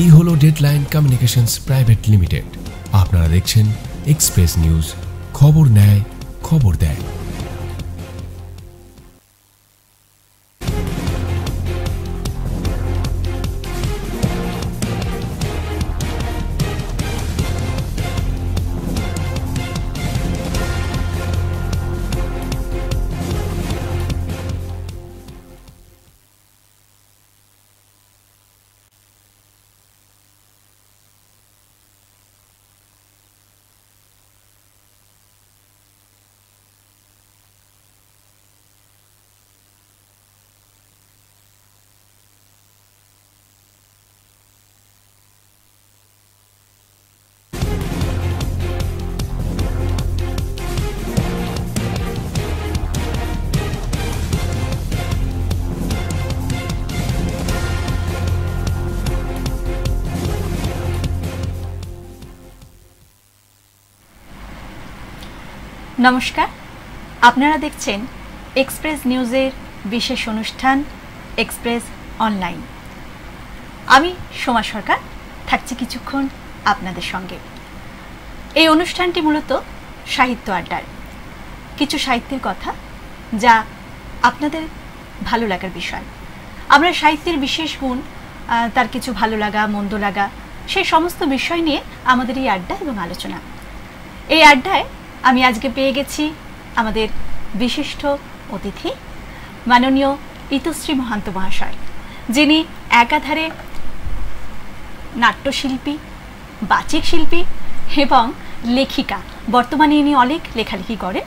এই হলো deadline communications private limited. আপনারা দেখছেন এক্সপ্রেস নিউজ, খবর নেয় খবর দেয়। নমস্কার, আপনারা দেখছেন এক্সপ্রেস নিউজের বিশেষ অনুষ্ঠান এক্সপ্রেস অনলাইন। আমি সোমা সরকার থাকছি কিছুক্ষণ আপনাদের সঙ্গে। এই অনুষ্ঠানটি মূলত সাহিত্য আড্ডার কিছু সাহিত্যের কথা, যা আপনাদের ভালো লাগার বিষয়। আমরা সাহিত্যের বিশেষ গুণ, তার কিছু ভালো লাগা মন্দ লাগা, সেই সমস্ত বিষয় নিয়ে আমাদের এই আড্ডা এবং আলোচনা। এই আড্ডায় আমি আজকে পেয়ে গেছি আমাদের বিশিষ্ট অতিথি মাননীয় ইতুশ্রী মহান্ত মহাশয়, যিনি একাধারে নাট্যশিল্পী, বাচিক শিল্পী এবং লেখিকা। বর্তমানে ইনি অনেক লেখালেখি করেন।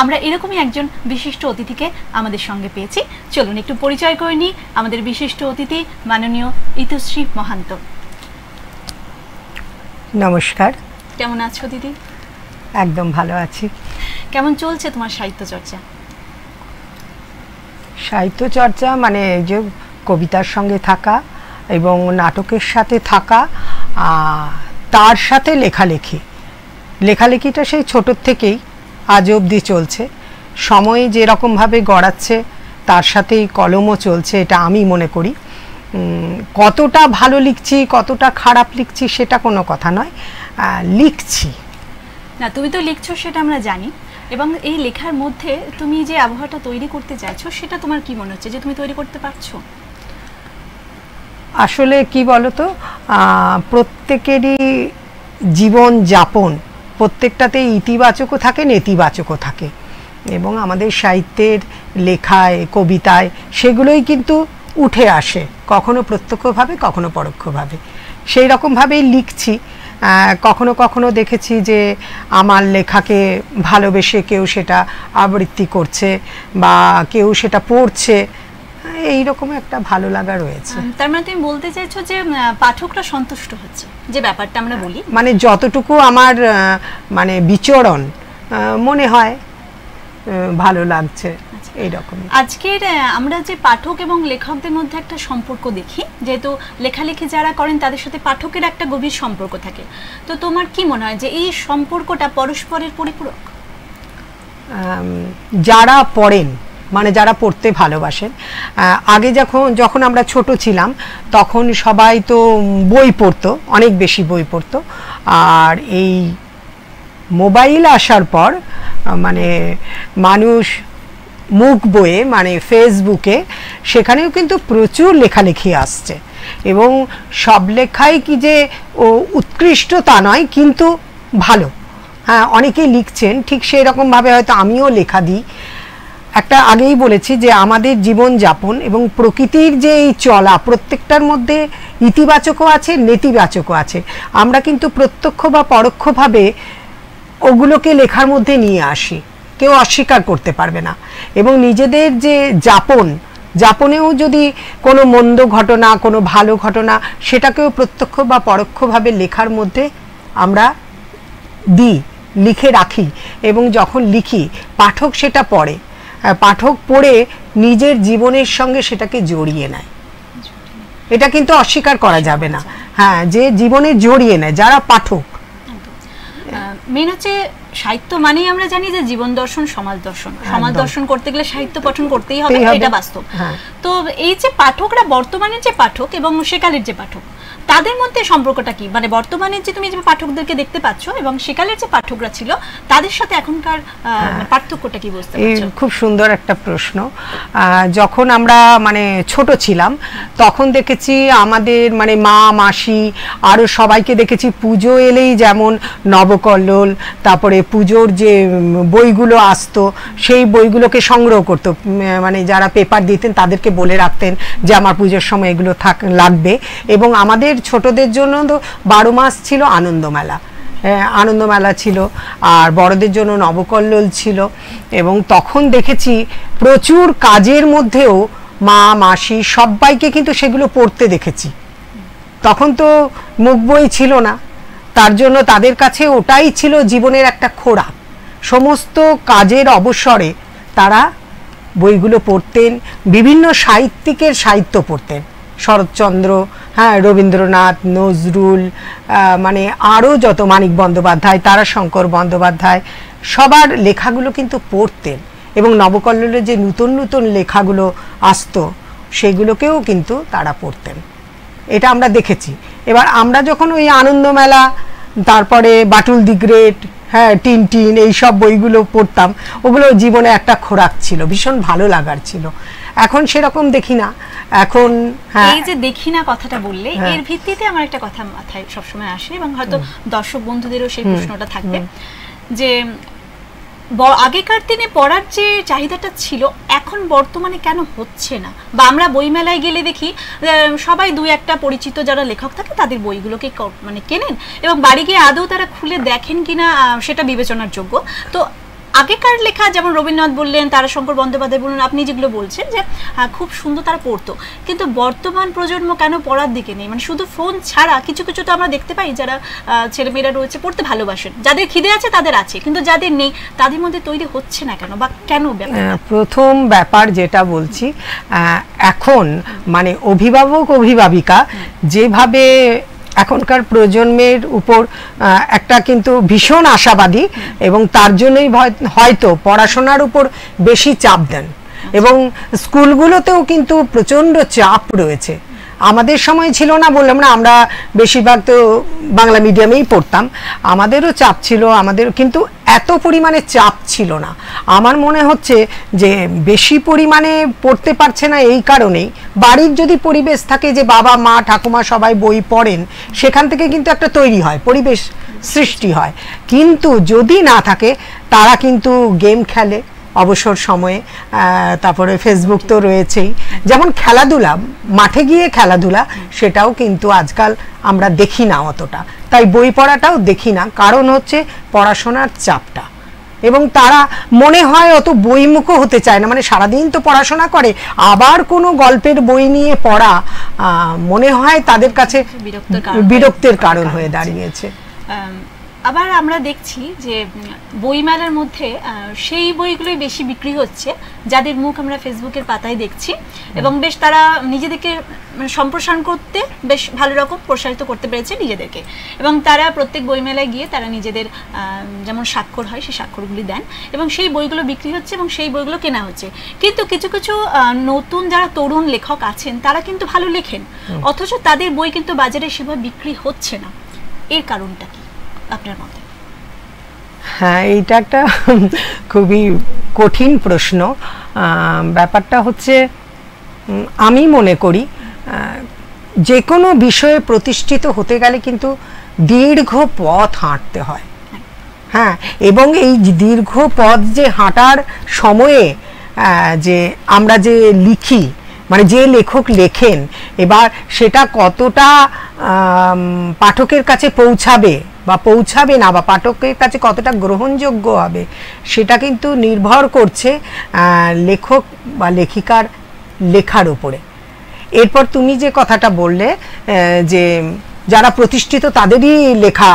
আমরা এরকমই একজন বিশিষ্ট অতিথিকে আমাদের সঙ্গে পেয়েছি। চলুন একটু পরিচয় করে নিই। আমাদের বিশিষ্ট অতিথি মাননীয় ইতুশ্রী মহান্ত। নমস্কার। কেমন আছো দিদি? একদম ভালো আছি। কেমন চলছে তোমার সাহিত্য চর্চা? সাহিত্য চর্চা মানে যে কবিতার সঙ্গে থাকা এবং নাটকের সাথে থাকা, তার সাথে লেখালেখিটা সেই ছোটোর থেকেই আজ অবধি চলছে। সময় যেরকমভাবে গড়াচ্ছে তার সাথেই কলমও চলছে, এটা আমি মনে করি। কতটা ভালো লিখছি কতটা খারাপ লিখছি সেটা কোনো কথা নয়, লিখছি। না, তুমি তো লিখছো সেটা আমরা জানি, এবং এই লেখার মধ্যে তুমি যে আবহাওয়াটা তৈরি করতে চাইছো সেটা তোমার কি মনে হচ্ছে যে তুমি তৈরি করতে পারছো? আসলে কি বলতো, প্রত্যেকেরই জীবন যাপন প্রত্যেকটাতে ইতিবাচকও থাকে নেতিবাচকও থাকে, এবং আমাদের সাহিত্যের লেখায় কবিতায় সেগুলোই কিন্তু উঠে আসে, কখনো প্রত্যক্ষভাবে কখনো পরোক্ষভাবে। সেই রকমভাবেই লিখছি। কখনো কখনো দেখেছি যে আমার লেখাকে ভালোবেসে কেউ সেটা আবৃত্তি করছে বা কেউ সেটা পড়ছে, এইরকম একটা ভালো লাগা রয়েছে। তার মানে তুমি বলতে চাইছো যে পাঠকরা সন্তুষ্ট হচ্ছে, যে ব্যাপারটা আমরা বলি, মানে যতটুকু আমার মানে বিচরণ মনে হয় ভালো লাগছে এইরকম। আজকের আমরা যে পাঠক এবং লেখকদের মধ্যে একটা সম্পর্ক দেখি, যেহেতু লেখালেখি যারা করেন তাদের সাথে পাঠকের একটা গভীর সম্পর্ক থাকে, তো তোমার কি মনে হয় যে এই সম্পর্কটা পরস্পরের পরিপূরক? যারা পড়েন, মানে যারা পড়তে ভালোবাসেন, আগে যখন আমরা ছোট ছিলাম তখন সবাই তো বই পড়তো, অনেক বেশি বই পড়তো। আর এই মোবাইল আসার পর মানে মানুষ মুখ বইয়ে মানে ফেসবুকে সেখানেও কিন্তু প্রচুর লেখালেখি আসছে, এবং সব লেখাই কি যে উৎকৃষ্ট তা নয়, কিন্তু ভালো। হ্যাঁ, অনেকেই লিখছেন, ঠিক সেই রকমভাবে হয়তো আমিও লেখা দিই। একটা আগেই বলেছি যে আমাদের জীবনযাপন এবং প্রকৃতির যে এই চলা, প্রত্যেকটার মধ্যে ইতিবাচকও আছে নেতিবাচকও আছে। আমরা কিন্তু প্রত্যক্ষ বা পরোক্ষভাবে ওগুলোকে লেখার মধ্যে নিয়ে আসি, কেউ অস্বীকার করতে পারবে না। এবং নিজেদের যে যাপনেও যদি কোনো মন্দ ঘটনা, কোনো ভালো ঘটনা, সেটাকেও প্রত্যক্ষ বা পরোক্ষভাবে লেখার মধ্যে আমরা লিখে রাখি, এবং যখন লিখি পাঠক সেটা পড়ে, পাঠক পড়ে নিজের জীবনের সঙ্গে সেটাকে জড়িয়ে নেয়। এটা কিন্তু অস্বীকার করা যাবে না, হ্যাঁ, যে জীবনে জড়িয়ে নেয় যারা পাঠক। মেন হচ্ছে সাহিত্য মানেই আমরা জানি যে জীবন দর্শন, সমাজ দর্শন। সমাজ দর্শন করতে গেলে সাহিত্য পঠন করতেই হবে, এটা বাস্তব। তো এই যে পাঠকরা, বর্তমানের যে পাঠক এবং সেকালের যে পাঠক, তাদের মধ্যে সম্পর্কটা কি, মানে বর্তমানে যে তুমি যে পাঠকদেরকে দেখতে পাচ্ছ এবং সেকালের যে পাঠকরা ছিল তাদের সাথে এখনকার পার্থক্যটা কি বুঝতে পারছো? খুব সুন্দর একটা প্রশ্ন। যখন আমরা মানে ছোট ছিলাম তখন দেখেছি আমাদের মানে মা মাসি আরও সবাইকে দেখেছি পুজো এলেই যেমন নবকল্লোল, তারপরে পুজোর যে বইগুলো আসতো সেই বইগুলোকে সংগ্রহ করতো, মানে যারা পেপার দিতেন তাদেরকে বলে রাখতেন যে আমার পুজোর সময় এগুলো লাগবে। এবং আমাদের ছোটদের জন্য তো 12 মাস ছিল আনন্দমেলা ছিল, আর বড়দের জন্য নবকল্লোল ছিল। এবং তখন দেখেছি প্রচুর কাজের মধ্যেও মা মাসি সবাইকে কিন্তু সেগুলো পড়তে দেখেছি। তখন তো মুখ বই ছিল না, তার জন্য তাদের কাছে ওটাই ছিল জীবনের একটা খোরাক। সমস্ত কাজের অবসরে তারা বইগুলো পড়তেন, বিভিন্ন সাহিত্যিকের সাহিত্য পড়তেন, শরৎচন্দ্র, হ্যাঁ, রবীন্দ্রনাথ, নজরুল, মানে আরও যত, মানিক বন্দ্যোপাধ্যায়, তারাশঙ্কর বন্দ্যোপাধ্যায়, সবার লেখাগুলো কিন্তু পড়তেন। এবং নবকল্লোলের যে নতুন নতুন লেখাগুলো আসতো সেগুলোকেও কিন্তু তারা পড়তেন, এটা আমরা দেখেছি। এবার আমরা যখন ওই আনন্দমেলা, তারপরে বাটুল দি গ্রেট, হ্যাঁ, টিনটিন, এই সব বইগুলো পড়তাম, ওগুলো জীবনে একটা খোরাক ছিল, ভীষণ ভালো লাগার ছিল। এখন সেরকম দেখি না। এখন এই যে দেখি না কথাটা বললে, এর ভিত্তিতে আমার একটা কথা মাথায় সবসময় আসে এবং হয়তো দর্শক বন্ধুদেরও সেই প্রশ্নটা থাকবে যে আগেকার দিনে পড়ার যে চাহিদাটা ছিল এখন বর্তমানে কেন হচ্ছে না? বা আমরা বইমেলায় গেলে দেখি সবাই দুই একটা পরিচিত যারা লেখক থাকে তাদের বইগুলোকে মানে কেনেন এবং বাড়ি গিয়ে আদৌ তারা খুলে দেখেন কিনা সেটা বিবেচনার যোগ্য। তো আগেকার লেখা যেমন রবীন্দ্রনাথ বললেন, তারাশঙ্কর বন্দ্যোপাধ্যায় বললেন, আপনি যেগুলো বলছেন যে খুব সুন্দর তারা পড়তো, কিন্তু বর্তমান প্রজন্ম কেন পড়ার দিকে নেই? মানে শুধু ফোন ছাড়া কিছু কিছু তো আমরা দেখতে পাই যারা ছেলেমেয়েরা রয়েছে পড়তে ভালোবাসেন, যাদের খিদে আছে তাদের আছে, কিন্তু যাদের নেই তাদের মধ্যে তৈরি হচ্ছে না কেন, বা কেন? প্রথম ব্যাপার যেটা বলছি, এখন মানে অভিভাবক অভিভাবিকা যেভাবে এখনকার প্রজন্মের উপর একটা কিন্তু ভীষণ আশাবাদী এবং তার জন্যই হয়তো পড়াশোনার উপর বেশি চাপ দেন। এবং স্কুলগুলোতেও কিন্তু প্রচণ্ড চাপ রয়েছে। আমাদের সময় ছিল না বললাম না, আমরা বেশিরভাগ তো বাংলা মিডিয়ামেই পড়তাম, আমাদেরও চাপ ছিল, আমাদের কিন্তু এত পরিমাণে চাপ ছিল না। আমার মনে হচ্ছে যে বেশি পরিমাণে পড়তে পারছে না এই কারণেই, বাড়ির যদি পরিবেশ থাকে যে বাবা মা ঠাকুমা সবাই বই পড়েন, সেখান থেকে কিন্তু একটা তৈরি হয়, পরিবেশ সৃষ্টি হয়। কিন্তু যদি না থাকে তারা কিন্তু গেম খেলে অবসর সময়ে, তারপরে ফেসবুক তো রয়েছেই। যেমন খেলাধুলা, মাঠে গিয়ে খেলাধুলা, সেটাও কিন্তু আজকাল আমরা দেখি না অতটা, তাই বই পড়াটাও দেখি না, কারণ হচ্ছে পড়াশোনার চাপটা। এবং তারা মনে হয় অত বইমুখও হতে চায় না, মানে সারাদিন তো পড়াশোনা করে, আবার কোনো গল্পের বই নিয়ে পড়া মনে হয় তাদের কাছে বিরক্তের কারণ হয়ে দাঁড়িয়েছে। আবার আমরা দেখছি যে বইমেলার মধ্যে সেই বইগুলোই বেশি বিক্রি হচ্ছে যাদের মুখ আমরা ফেসবুকের পাতায় দেখছি, এবং বেশ তারা নিজেদেরকে সম্প্রসারণ করতে বেশ ভালো রকম প্রসারিত করতে পেরেছে নিজেদেরকে, এবং তারা প্রত্যেক বইমেলায় গিয়ে তারা নিজেদের যেমন স্বাক্ষর হয় সেই স্বাক্ষরগুলি দেন এবং সেই বইগুলো বিক্রি হচ্ছে এবং সেই বইগুলো কেনা হচ্ছে। কিন্তু কিছু কিছু নতুন যারা তরুণ লেখক আছেন তারা কিন্তু ভালো লেখেন, অথচ তাদের বই কিন্তু বাজারে সেভাবে বিক্রি হচ্ছে না। এর কারণটা কি আপনার মতে? হ্যাঁ, এইটা একটা খুবই কঠিন প্রশ্ন। ব্যাপারটা হচ্ছে, আমি মনে করি যে কোনো বিষয়ে প্রতিষ্ঠিত হতে গেলে কিন্তু দীর্ঘ পথ হাঁটতে হয়। হ্যাঁ, এবং এই দীর্ঘ পথ যে হাঁটার সময়ে যে আমরা যে লিখি, মানে যে লেখক লেখেন, এবার সেটা কতটা পাঠকের কাছে পৌঁছাবে বা পৌঁছাবে না, বা পাঠকের কাছে কতটা গ্রহণযোগ্য হবে, সেটা কিন্তু নির্ভর করছে লেখক বা লেখিকার লেখার উপরে। এরপর তুমি যে কথাটা বললে যে যারা প্রতিষ্ঠিত তাদেরই লেখা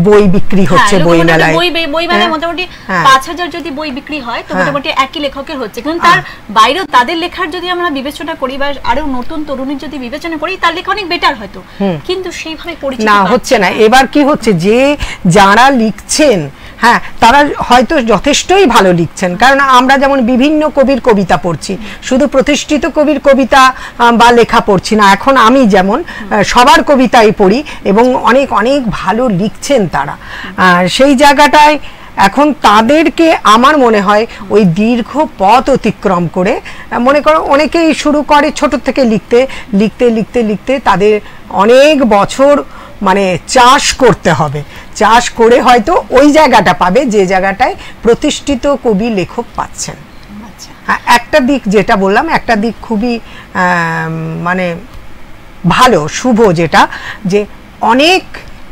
বই বিক্রি হচ্ছে বইমেলায়, বইমেলায় মোটামুটি 5000 যদি বই বিক্রি হয় তো মোটামুটি একই লেখকের হচ্ছে, কিন্তু তার বাইরেও তাদের লেখার যদি আমরা বিবেচনা করি বা আরো নতুন তরুণীর যদি বিবেচনা করি তার লেখা অনেক বেটার হয়তো, কিন্তু সেইভাবে পরিচিত না হচ্ছে না। এবার কি হচ্ছে, যে যারা লিখছেন, হ্যাঁ, তারা হয়তো যথেষ্টই ভালো লিখছেন, কারণ আমরা যেমন বিভিন্ন কবির কবিতা পড়ছি, শুধু প্রতিষ্ঠিত কবির কবিতা বা লেখা পড়ছি না, এখন আমি যেমন সবার কবিতাই পড়ি এবং অনেক অনেক ভালো লিখছেন তারা। সেই জায়গাটায় এখন তাদেরকে আমার মনে হয় ওই দীর্ঘ পথ অতিক্রম করে, মনে করো অনেকেই শুরু করে ছোট থেকে লিখতে লিখতে লিখতে লিখতে তাদের অনেক বছর মানে চাষ করতে হবে, চাষ করে হয়তো ওই জায়গাটা পাবে যে জায়গাটায় প্রতিষ্ঠিত কবি লেখক পাচ্ছেন। হ্যাঁ, একটা দিক যেটা বললাম, একটা দিক খুবই মানে ভালো শুভ, যেটা যে অনেক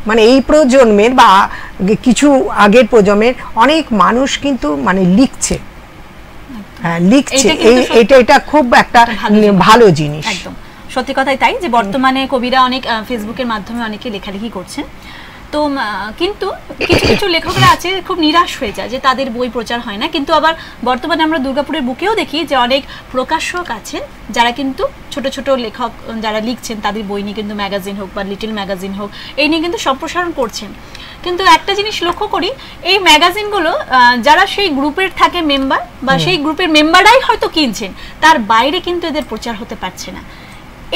মানে এই প্রজন্মের বা কিছু আগের প্রজন্মের অনেক মানুষ কিন্তু মানে লিখছে, হ্যাঁ লিখছে, এটা খুব একটা ভালো জিনিস। একদম সত্যি কথাই তাই, যে বর্তমানে কবিরা অনেক ফেসবুকের মাধ্যমে অনেকে লেখালেখি করছেন। তো কিন্তু কিছু কিছু লেখকরা আছে খুব নিরাশ হয়ে যায় যে তাদের বই প্রচার হয় না, কিন্তু আবার বর্তমানে আমরা দুর্গাপুরের বুকেও দেখি যে অনেক প্রকাশক আছেন যারা কিন্তু ছোট ছোট লেখক যারা লিখছেন তাদের বই নিয়ে কিন্তু ম্যাগাজিন হোক বা লিটল ম্যাগাজিন হোক এই নিয়ে কিন্তু সম্প্রসারণ করছেন। কিন্তু একটা জিনিস লক্ষ্য করি, এই ম্যাগাজিনগুলো যারা সেই গ্রুপের থাকে মেম্বার বা সেই গ্রুপের মেম্বাররাই হয়তো কিনছেন, তার বাইরে কিন্তু এদের প্রচার হতে পারছে না।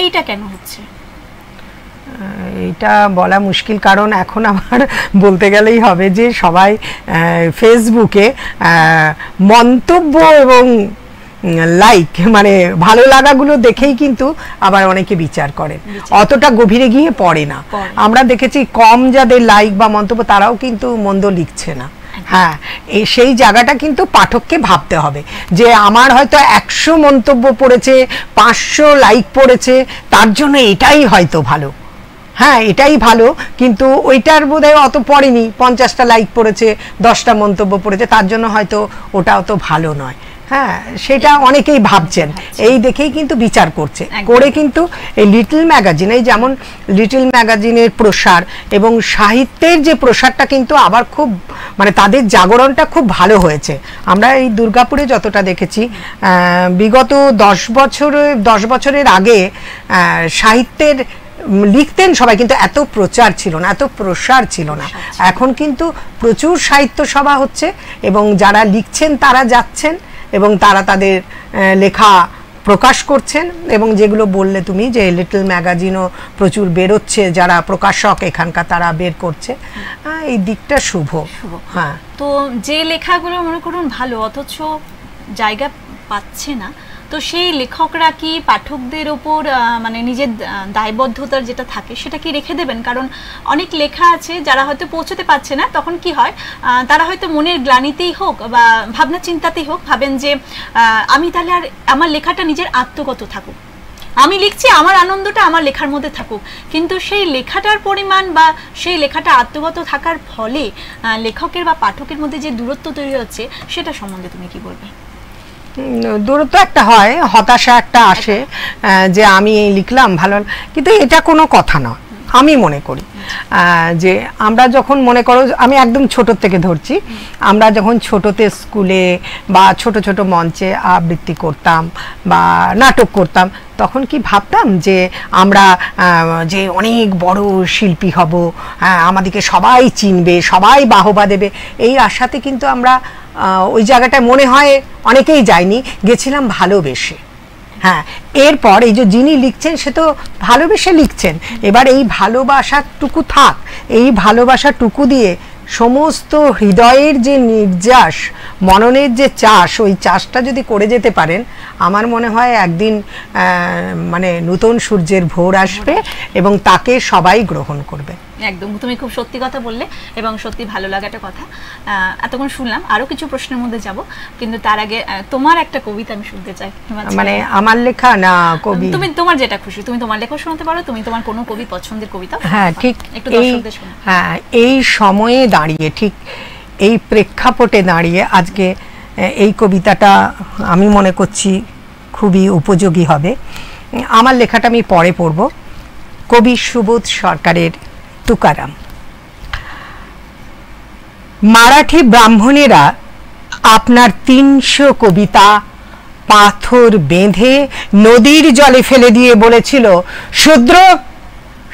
এইটা কেন হচ্ছে? এটা বলা মুশকিল, কারণ এখন আমার বলতে গেলেই হবে যে সবাই ফেসবুকে মন্তব্য এবং লাইক মানে ভালো লাগাগুলো দেখেই কিন্তু আবার অনেকে বিচার করে, অতটা গভীরে গিয়ে পড়ে না। আমরা দেখেছি কম যাদের লাইক বা মন্তব্য তারাও কিন্তু মন্দ লিখছে না। হ্যাঁ, সেই জায়গাটা কিন্তু পাঠককে ভাবতে হবে যে আমার হয়তো 100 মন্তব্য পড়েছে, 500 লাইক পড়েছে, তার জন্য এটাই হয়তো ভালো। হ্যাঁ, এটাই ভালো, কিন্তু ওইটার বোধহয় অত পড়েনি, 50টা লাইক পড়েছে, 10টা মন্তব্য পড়েছে, তার জন্য হয়তো ওটা অত ভালো নয়। হ্যাঁ, সেটা অনেকেই ভাবছেন, এই দেখেই কিন্তু বিচার করছে, করে কিন্তু এই লিটল ম্যাগাজিন, এই যেমন লিটল ম্যাগাজিনের প্রসার এবং সাহিত্যের যে প্রসারটা কিন্তু আবার খুব মানে তাদের জাগরণটা খুব ভালো হয়েছে। আমরা এই দুর্গাপুরে যতটা দেখেছি, বিগত 10 বছরের আগে সাহিত্যের লিখতেন সবাই, কিন্তু এত প্রচার ছিল না, এত প্রসার ছিল না। এখন কিন্তু প্রচুর সাহিত্য সভা হচ্ছে এবং যারা লিখছেন তারা যাচ্ছেন এবং তারা তাদের লেখা প্রকাশ করছেন, এবং যেগুলো বললে তুমি যে লিটল ম্যাগাজিনও প্রচুর বেরোচ্ছে, যারা প্রকাশক এখানকার তারা বের করছে, এই দিকটা শুভ। হ্যাঁ, তো যে লেখাগুলো মনে করুন ভালো অথচ জায়গা পাচ্ছে না, তো সেই লেখকরা কি পাঠকদের ওপর মানে নিজের দায়বদ্ধতার যেটা থাকে সেটা কি রেখে দেবেন? কারণ অনেক লেখা আছে যারা হয়তো পৌঁছতে পারছে না, তখন কি হয় তারা হয়তো মনের গ্লানিতেই হোক বা ভাবনা চিন্তাতেই হোক ভাবেন যে আমি তাহলে আর আমার লেখাটা নিজের আত্মগত থাকুক, আমি লিখছি আমার আনন্দটা আমার লেখার মধ্যে থাকুক, কিন্তু সেই লেখাটার পরিমাণ বা সেই লেখাটা আত্মগত থাকার ফলে লেখকের বা পাঠকের মধ্যে যে দূরত্ব তৈরি হচ্ছে সেটা সম্বন্ধে তুমি কি বলবে? দূরত্ব একটা হয়, হতাশা একটা আসে যে আমি লিখলাম ভালো, কিন্তু এটা কোনো কথা নয় আমি মনে করি। যে আমরা যখন মনে করো, আমি একদম ছোট থেকে ধরছি, আমরা যখন ছোটতে স্কুলে বা ছোট ছোট মঞ্চে আবৃত্তি করতাম বা নাটক করতাম, তখন কি ভাবতাম যে আমরা যে অনেক বড় শিল্পী হব, আমাদেরকে সবাই চিনবে, সবাই বাহবা দেবে, এই আশাতে কিন্তু আমরা ওই জায়গাটায় মনে হয় অনেকেই যায়নি, গেছিলাম ভালোবেসে। হ্যাঁ, এরপর এই যে যিনি লিখছেন সে তো ভালোবেসে লিখছেন, এবার এই ভালোবাসাটুকু থাক, এই ভালোবাসাটুকু দিয়ে সমস্ত হৃদয়ের যে নির্যাস, মননের যে চাষ, ওই চাষটা যদি করে যেতে পারেন, আমার মনে হয় একদিন মানে নতুন সূর্যের ভোর আসবে এবং তাকে সবাই গ্রহণ করবে। একদম, তুমি খুব সত্যি কথা বললে এবং সত্যি ভালো লাগাটা কথা। এতক্ষণ শুনলাম, আরো কিছু প্রশ্নের মধ্যে যাব, কিন্তু তার আগে তোমার একটা কবিতা আমি শুনতে চাই। মানে আমার লেখা না কবি? তুমি তোমার যেটা খুশি, তুমি তোমার লেখা শোনাতে পারো, তুমি তোমার কোনো কবি পছন্দের কবিতা। হ্যাঁ ঠিক, একটু দর্শকদের শোনাও। হ্যাঁ, এই সময়ে দাঁড়িয়ে, ঠিক এই প্রেক্ষাপটে দাঁড়িয়ে আজকে এই কবিতাটা আমি মনে করছি খুবই উপযোগী হবে। আমার লেখাটা আমি পরে পড়ব। কবি সুবোধ সরকারের তুকারাম। মারাঠি ব্রাহ্মণেরা আপনার 300 কবিতা পাথর বেঁধে নদীর জলে ফেলে দিয়ে বলেছিল, শূদ্র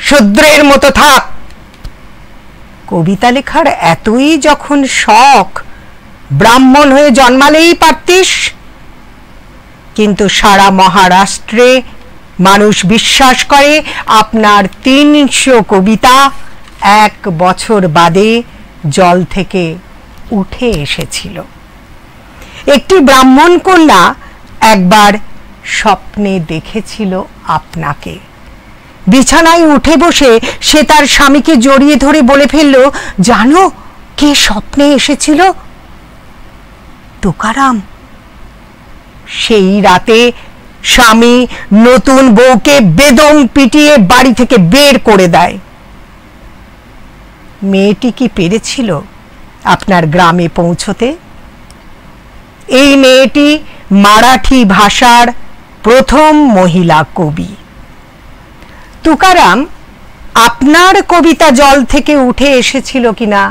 শূদ্রের মতো থাক। কবিতা লেখার এতই যখন শখ, ব্রাহ্মণ হয়ে জন্মালেই পারতিস। কিন্তু সারা মহারাষ্ট্রে মানুষ বিশ্বাস করে আপনার ৩০০ কবিতা ১ বছর বাদে জল থেকে উঠে এসেছিল। একটি ব্রাহ্মণ কন্যা একবার স্বপ্নে দেখেছিল আপনাকে। বিছানায় উঠে বসে সে তার স্বামীকে জড়িয়ে ধরে বলে ফেলল, জানো কে স্বপ্নে এসেছিল? তুকারাম। সেই রাতে স্বামী নতুন বউকে বেদম পিটিয়ে বাড়ি থেকে বের করে দেয়। মেয়েটি কি পেরেছিল আপনার গ্রামে পৌঁছতে? এই মেয়েটি মারাঠি ভাষার প্রথম মহিলা কবি। তুকারাম, আপনার কবিতা জল থেকে উঠে এসেছিল কিনা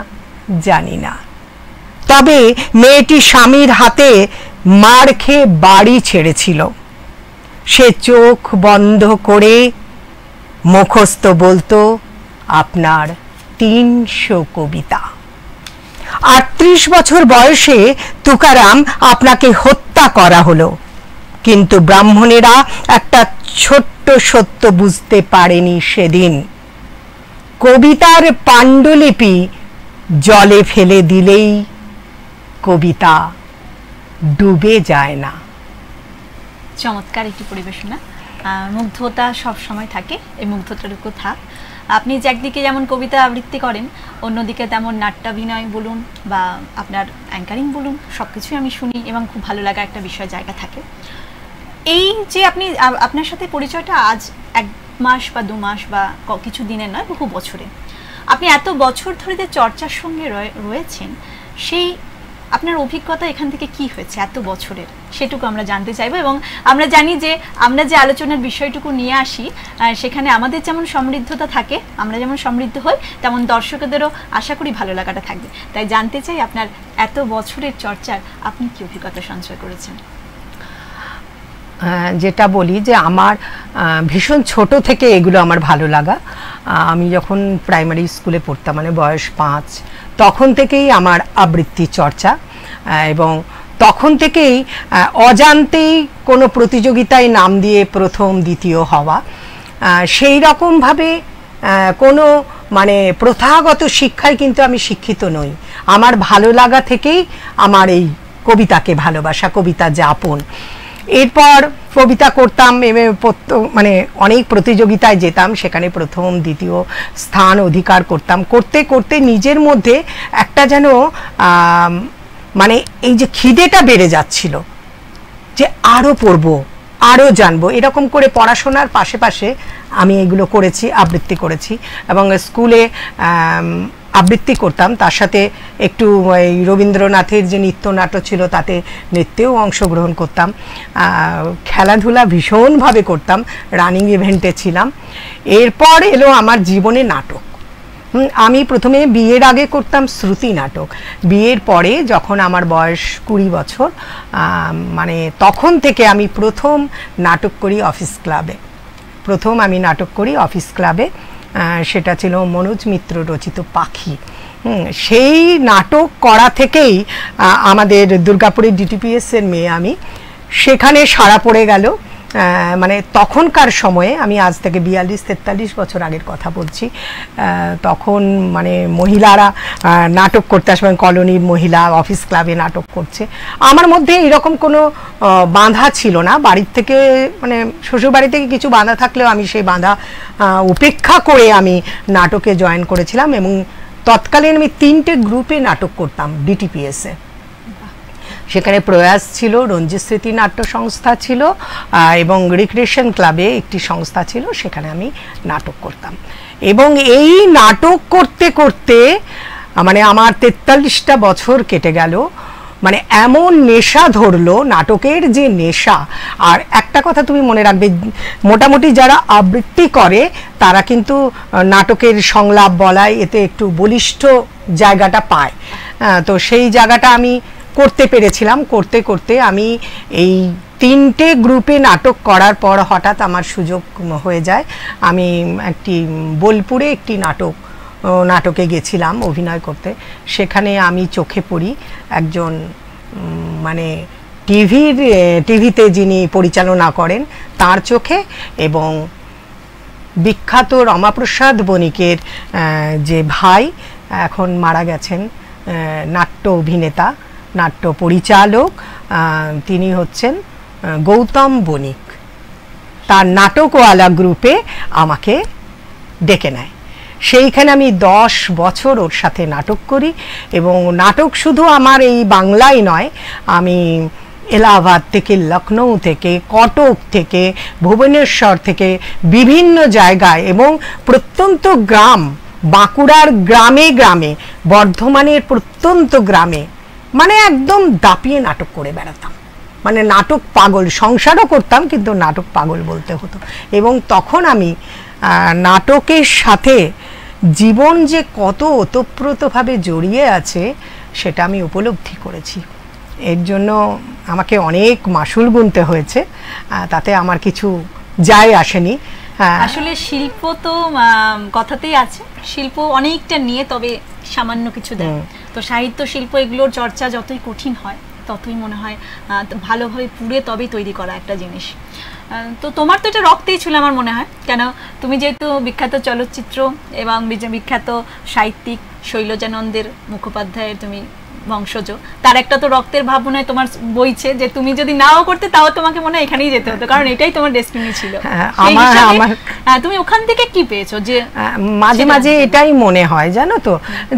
জানি না, তবে মেয়েটি স্বামীর হাতে মার খেয়ে বাড়ি ছেড়েছিল। সে চোখ বন্ধ করে মুখস্থ বলতো আপনার ৩০০ কবিতা। ৩৮ বছর বয়সে তুকারাম আপনাকে হত্যা করা হলো, কিন্তু ব্রাহ্মণেরা একটা ছোট্ট সত্য বুঝতে পারেনি সেদিন। কবিতার পাণ্ডুলিপি জলে ফেলে দিলেই কবিতা ডুবে যায় না। চমৎকার একটি পরিবেশনা। মুগ্ধতা সব সময় থাকে, এই মুগ্ধতাটুকু থাক। আপনি যে একদিকে যেমন কবিতা আবৃত্তি করেন, অন্যদিকে তেমন নাট্যাভিনয় বলুন বা আপনার অ্যাঙ্কারিং বলুন, সব কিছুই আমি শুনি এবং খুব ভালো লাগা একটা বিষয় জায়গা থাকে। এই যে আপনার সাথে পরিচয়টা আজ 1 মাস বা 2 মাস বা কিছু দিনের নয়, বহু বছরে। আপনি এত বছর ধরে যে চর্চার সঙ্গে রয়েছেন, সেই আপনার অভিজ্ঞতা এখান থেকে কি হয়েছে এত বছরের, সেটুকু আমরা জানতে চাইবো। এবং আমরা জানি যে আমরা যে আলোচনার বিষয়টুকু নিয়ে আসি সেখানে আমাদের যেমন সমৃদ্ধতা থাকে, আমরা যেমন সমৃদ্ধ হই, তেমন দর্শকদেরও আশা করি ভালো লাগাটা থাকবে। তাই জানতে চাই আপনার এত বছরের চর্চার আপনি কি অভিজ্ঞতা সঞ্চয় করেছেন? যেটা বলি যে আমার ভীষণ ছোট থেকে এগুলো আমার ভালো লাগা। আমি যখন প্রাইমারি স্কুলে পড়তাম, মানে বয়স 5, তখন থেকেই আমার আবৃত্তি চর্চা, এবং তখন থেকেই অজান্তেই কোনো প্রতিযোগিতায় নাম দিয়ে প্রথম দ্বিতীয় হওয়া। সেই রকমভাবে কোনো মানে প্রথাগত শিক্ষায় কিন্তু আমি শিক্ষিত নই। আমার ভালো লাগা থেকেই আমার এই কবিতাকে ভালোবাসা, কবিতা যাপন। এরপর কবিতা করতাম, মানে অনেক প্রতিযোগিতায় যেতাম, সেখানে প্রথম দ্বিতীয় স্থান অধিকার করতাম। করতে করতে নিজের মধ্যে একটা যেন মানে এই যে খিদেটা বেড়ে যাচ্ছিল যে আরও পড়বো, আরও জানবো। এরকম করে পড়াশোনার পাশে পাশে আমি এগুলো করেছি, আবৃত্তি করেছি, এবং স্কুলে আবৃত্তি করতাম, তার সাথে একটু এই রবীন্দ্রনাথের যে নৃত্যনাট্য ছিল তাতে নৃত্যেও অংশগ্রহণ করতাম। খেলাধুলা ভীষণভাবে করতাম, রানিং ইভেন্টে ছিলাম। এরপর এলো আমার জীবনে নাটক। আমি প্রথমে বিয়ের আগে করতাম শ্রুতি নাটক। বিয়ের পরে যখন আমার বয়স 20 বছর, মানে তখন থেকে আমি প্রথম নাটক করি অফিস ক্লাবে। প্রথম আমি নাটক করি অফিস ক্লাবে, সেটা ছিল মনোজ মিত্র রচিত পাখি। সেই নাটক করা থেকেই আমাদের দুর্গাপুরের ডিটিপিএস-এর মেয়ে আমি, সেখানে সাড়া পড়ে গেল। মানে তখনকার সময়ে, আমি আজ থেকে 42-43 বছর আগের কথা বলছি, তখন মানে মহিলারা নাটক করতে আসবেন, কলোনির মহিলা অফিস ক্লাবে নাটক করছে। আমার মধ্যে এরকম কোনো বাঁধা ছিল না। বাড়ির থেকে মানে শ্বশুরবাড়ি থেকে কিছু বাঁধা থাকলেও আমি সেই বাঁধা উপেক্ষা করে আমি নাটকে জয়েন করেছিলাম, এবং তৎকালীন আমি 3টে গ্রুপে নাটক করতাম ডিটিপিএস-এ। সেখানে প্রয়াস ছিল, রঞ্জিত স্মৃতি নাট্য সংস্থা ছিল, এবং রিক্রিয়েশন ক্লাবে একটি সংস্থা ছিল, সেখানে আমি নাটক করতাম। এবং এই নাটক করতে করতে মানে আমার 43টা বছর কেটে গেল। মানে এমন নেশা ধরলো, নাটকের যে নেশা। আর একটা কথা তুমি মনে রাখবে, মোটামুটি যারা আবৃত্তি করে তারা কিন্তু নাটকের সংলাপ বলায় এতে একটু বলিষ্ঠ জায়গাটা পায়। তো সেই জায়গাটা আমি করতে পেরেছিলাম। করতে করতে আমি এই 3টে গ্রুপে নাটক করার পর হঠাৎ আমার সুযোগ হয়ে যায়। আমি একটি বোলপুরে একটি নাটক নাটকে গেছিলাম অভিনয় করতে। সেখানে আমি চোখে পড়ি একজন মানে টিভিতে যিনি পরিচালনা করেন তার চোখে, এবং বিখ্যাত রমাপ্রসাদ বণিকের যে ভাই এখন মারা গেছেন, নাট্য অভিনেতা, নাট্য পরিচালক, তিনি হচ্ছেন গৌতম বণিক। তার নাটকওয়ালা গ্রুপে আমাকে ডেকে নেয়। সেইখানে আমি 10 বছর ওর সাথে নাটক করি, এবং নাটক শুধু আমার এই বাংলায় নয়, আমি এলাহাবাদ থেকে, লখনৌ থেকে, কটক থেকে, ভুবনেশ্বর থেকে বিভিন্ন জায়গায় এবং প্রত্যন্ত গ্রাম, বাঁকুড়ার গ্রামে গ্রামে, বর্ধমানের প্রত্যন্ত গ্রামে, মানে একদম দাপিয়ে নাটক করে বেড়াতাম। মানে নাটক পাগল, সংসারও করতাম কিন্তু নাটক পাগল বলতে হতো। এবং তখন আমি নাটকের সাথে জীবন যে কত ওতপ্রোতভাবে জড়িয়ে আছে সেটা আমি উপলব্ধি করেছি। এর জন্য আমাকে অনেক মাসুল গুনতে হয়েছে, তাতে আমার কিছু যায় আসেনি। আসলে শিল্প তো কথাতেই আছে, শিল্প অনেকটা নিয়ে তবে সামান্য কিছু দেয়। তো সাহিত্য শিল্প এগুলোর চর্চা যতই কঠিন হয় ততই মনে হয় ভালোভাবে পুড়ে তবেই তৈরি করা একটা জিনিস। তো তোমার তো এটা রক্তেই ছিল আমার মনে হয়, কেন তুমি যেহেতু বিখ্যাত চলচ্চিত্র এবং বিখ্যাত সাহিত্যিক শৈলজানন্দের মুখোপাধ্যায়ের তুমি বংশজ, তার একটা তো রক্তের ভাবনায় তোমার বইছে যে তুমি যদি নাও করতে তাও তোমাকে মনে হয় এখানেই যেতে হতো, কারণ এটাই তোমার ডেস্টিনি ছিল। তুমি ওখান থেকে কি পেয়েছো? যে মাঝে মাঝে এটাই মনে হয় জানো তো,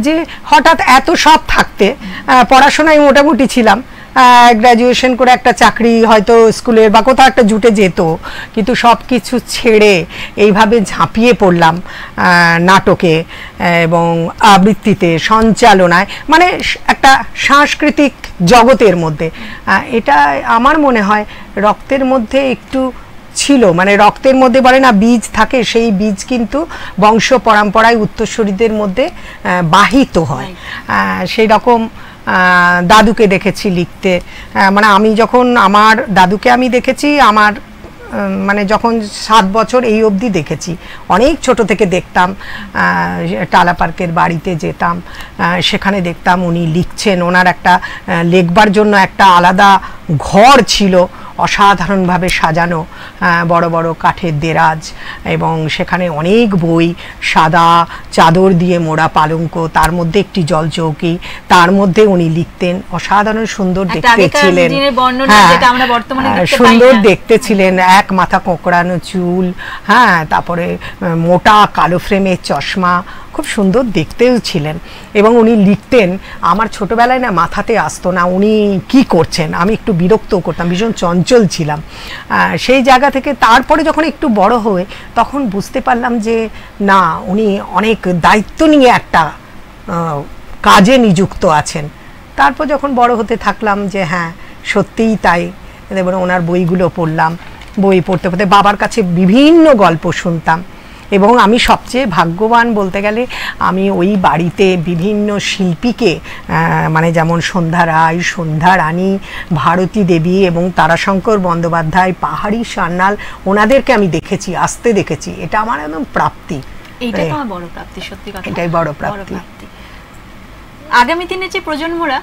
যে হঠাৎ এত সব থাকতে, পড়াশোনায় মোটামুটি ছিলাম, গ্র্যাজুয়েশন করে একটা চাকরি হয়তো স্কুলের বা কোথাও একটা জুটে যেত, কিন্তু সব কিছু ছেড়ে এইভাবে ঝাঁপিয়ে পড়লাম নাটকে এবং আবৃত্তিতে, সঞ্চালনায়, মানে একটা সাংস্কৃতিক জগতের মধ্যে। এটা আমার মনে হয় রক্তের মধ্যে একটু ছিল, মানে রক্তের মধ্যে বলে না বীজ থাকে, সেই বীজ কিন্তু বংশ পরম্পরায় উত্তরসূরিদের মধ্যে বাহিত হয়। সেই রকম দাদুকে দেখেছি লিখতে, মানে আমি যখন আমার দাদুকে আমি দেখেছি আমার মানে যখন 7 বছর এই অবধি দেখেছি, অনেক ছোট থেকে দেখতাম, টালা পার্কের বাড়িতে যেতাম, সেখানে দেখতাম উনি লিখছেন, ওনার একটা লেখবার জন্য একটা আলাদা ঘর ছিল, অসাধারণভাবে সাজানো, বড় বড় কাঠের দেরাজ, এবং সেখানে অনেক বই, সাদা চাদর দিয়ে মোড়া পালঙ্ক, তার মধ্যে একটি জলচৌকি, তার মধ্যে উনি লিখতেন, অসাধারণ সুন্দর দেখতে ছিলেন, সুন্দর দেখতে ছিলেন, এক মাথা কোঁকড়ানো চুল, হ্যাঁ, তারপরে মোটা কালো ফ্রেমের চশমা, খুব সুন্দর দেখতেও ছিলেন। এবং উনি লিখতেন, আমার ছোটবেলায় না মাথাতে আসতো না উনি কি করছেন, আমি একটু বিরক্তও করতাম, ভীষণ চঞ্চল ছিলাম। সেই জায়গা থেকে তারপরে যখন একটু বড় হয়ে তখন বুঝতে পারলাম যে না, উনি অনেক দায়িত্ব নিয়ে একটা কাজে নিযুক্ত আছেন। তারপর যখন বড় হতে থাকলাম যে হ্যাঁ সত্যিই তাই, এবার ওনার বইগুলো পড়লাম, বই পড়তে পড়তে বাবার কাছে বিভিন্ন গল্প শুনতাম। এবং আমি সবচেয়ে ভাগ্যবান বলতে গেলে, আমি ওই বাড়িতে বিভিন্ন শিল্পীকে, মানে যেমন সন্ধ্যা রায়, সন্ধ্যা রানী, ভারতী দেবী এবং তারাশঙ্কর বন্দ্যোপাধ্যায়, পাহাড়ি সান্যাল, ওনাদেরকে আমি দেখেছি, আসতে দেখেছি। এটা আমার একদম প্রাপ্তি, এইটাই আমার বড় প্রাপ্তি, সত্যি কথা, এটাই বড় প্রাপ্তি। আগামী দিনে যে প্রজন্মরা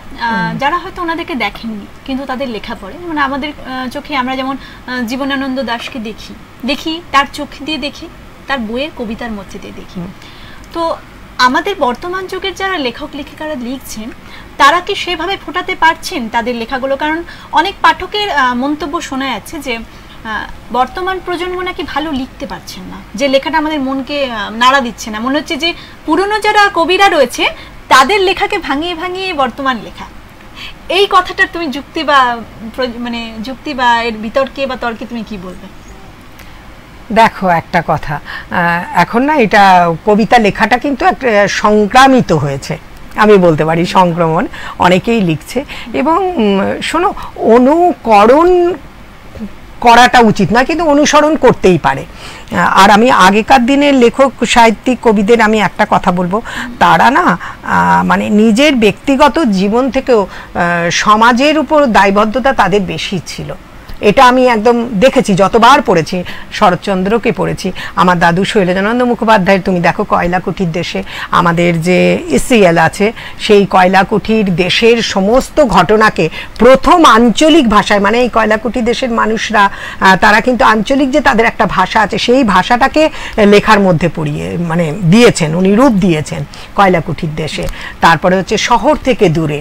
যারা হয়তো ওনাদেরকে দেখেননি কিন্তু তাদের লেখা পড়ে, মানে আমাদের চোখে আমরা যেমন জীবনানন্দ দাশকে দেখি তার চোখ দিয়ে দেখি, তার বইয়ের কবিতার মধ্যে দিয়ে দেখি। তো আমাদের বর্তমান যুগের যারা লেখক লেখিকারা লিখছেন তারা কি সেভাবে ফোটাতে পারছেন তাদের লেখাগুলো? কারণ অনেক পাঠকের মন্তব্য শোনা যাচ্ছে যে বর্তমান প্রজন্ম নাকি ভালো লিখতে পারছেন না, যে লেখাটা আমাদের মনকে নাড়া দিচ্ছে না, মনে হচ্ছে যে পুরনো যারা কবিরা রয়েছে তাদের লেখাকে ভাঙিয়ে ভাঙিয়ে বর্তমান লেখা। এই কথাটা তুমি যুক্তি বা এর বিতর্কে বা তর্কে তুমি কি বলবে? দেখো একটা কথা, এখন না এটা কবিতা লেখাটা কিন্তু একটা সংক্রামিত হয়েছে, আমি বলতে পারি সংক্রমণ, অনেকেই লিখছে। এবং শোনো, অনুকরণ করাটা উচিত না, কিন্তু অনুসরণ করতেই পারে। আর আমি আগেকার দিনের লেখক সাহিত্যিক কবিদের আমি একটা কথা বলবো, তারা না মানে নিজের ব্যক্তিগত জীবন থেকেও সমাজের উপর দায়বদ্ধতা তাদের বেশি ছিল। এটা আমি একদম দেখেছি, যতবার পড়েছি, শরৎচন্দ্রকে পড়েছি, আমার দাদু শৈলজানন্দ মুখোপাধ্যায়ের তুমি দেখো কয়লাকুঠির দেশে, আমাদের যে ইসিএল আছে সেই কয়লাকুঠির দেশের সমস্ত ঘটনাকে প্রথম আঞ্চলিক ভাষায়, মানে এই কয়লাকুঠি দেশের মানুষরা তারা কিন্তু আঞ্চলিক যে তাদের একটা ভাষা আছে সেই ভাষাটাকে লেখার মধ্যে পড়িয়ে মানে দিয়েছেন, উনি রূপ দিয়েছেন কয়লাকুঠির দেশে। তারপরে হচ্ছে শহর থেকে দূরে,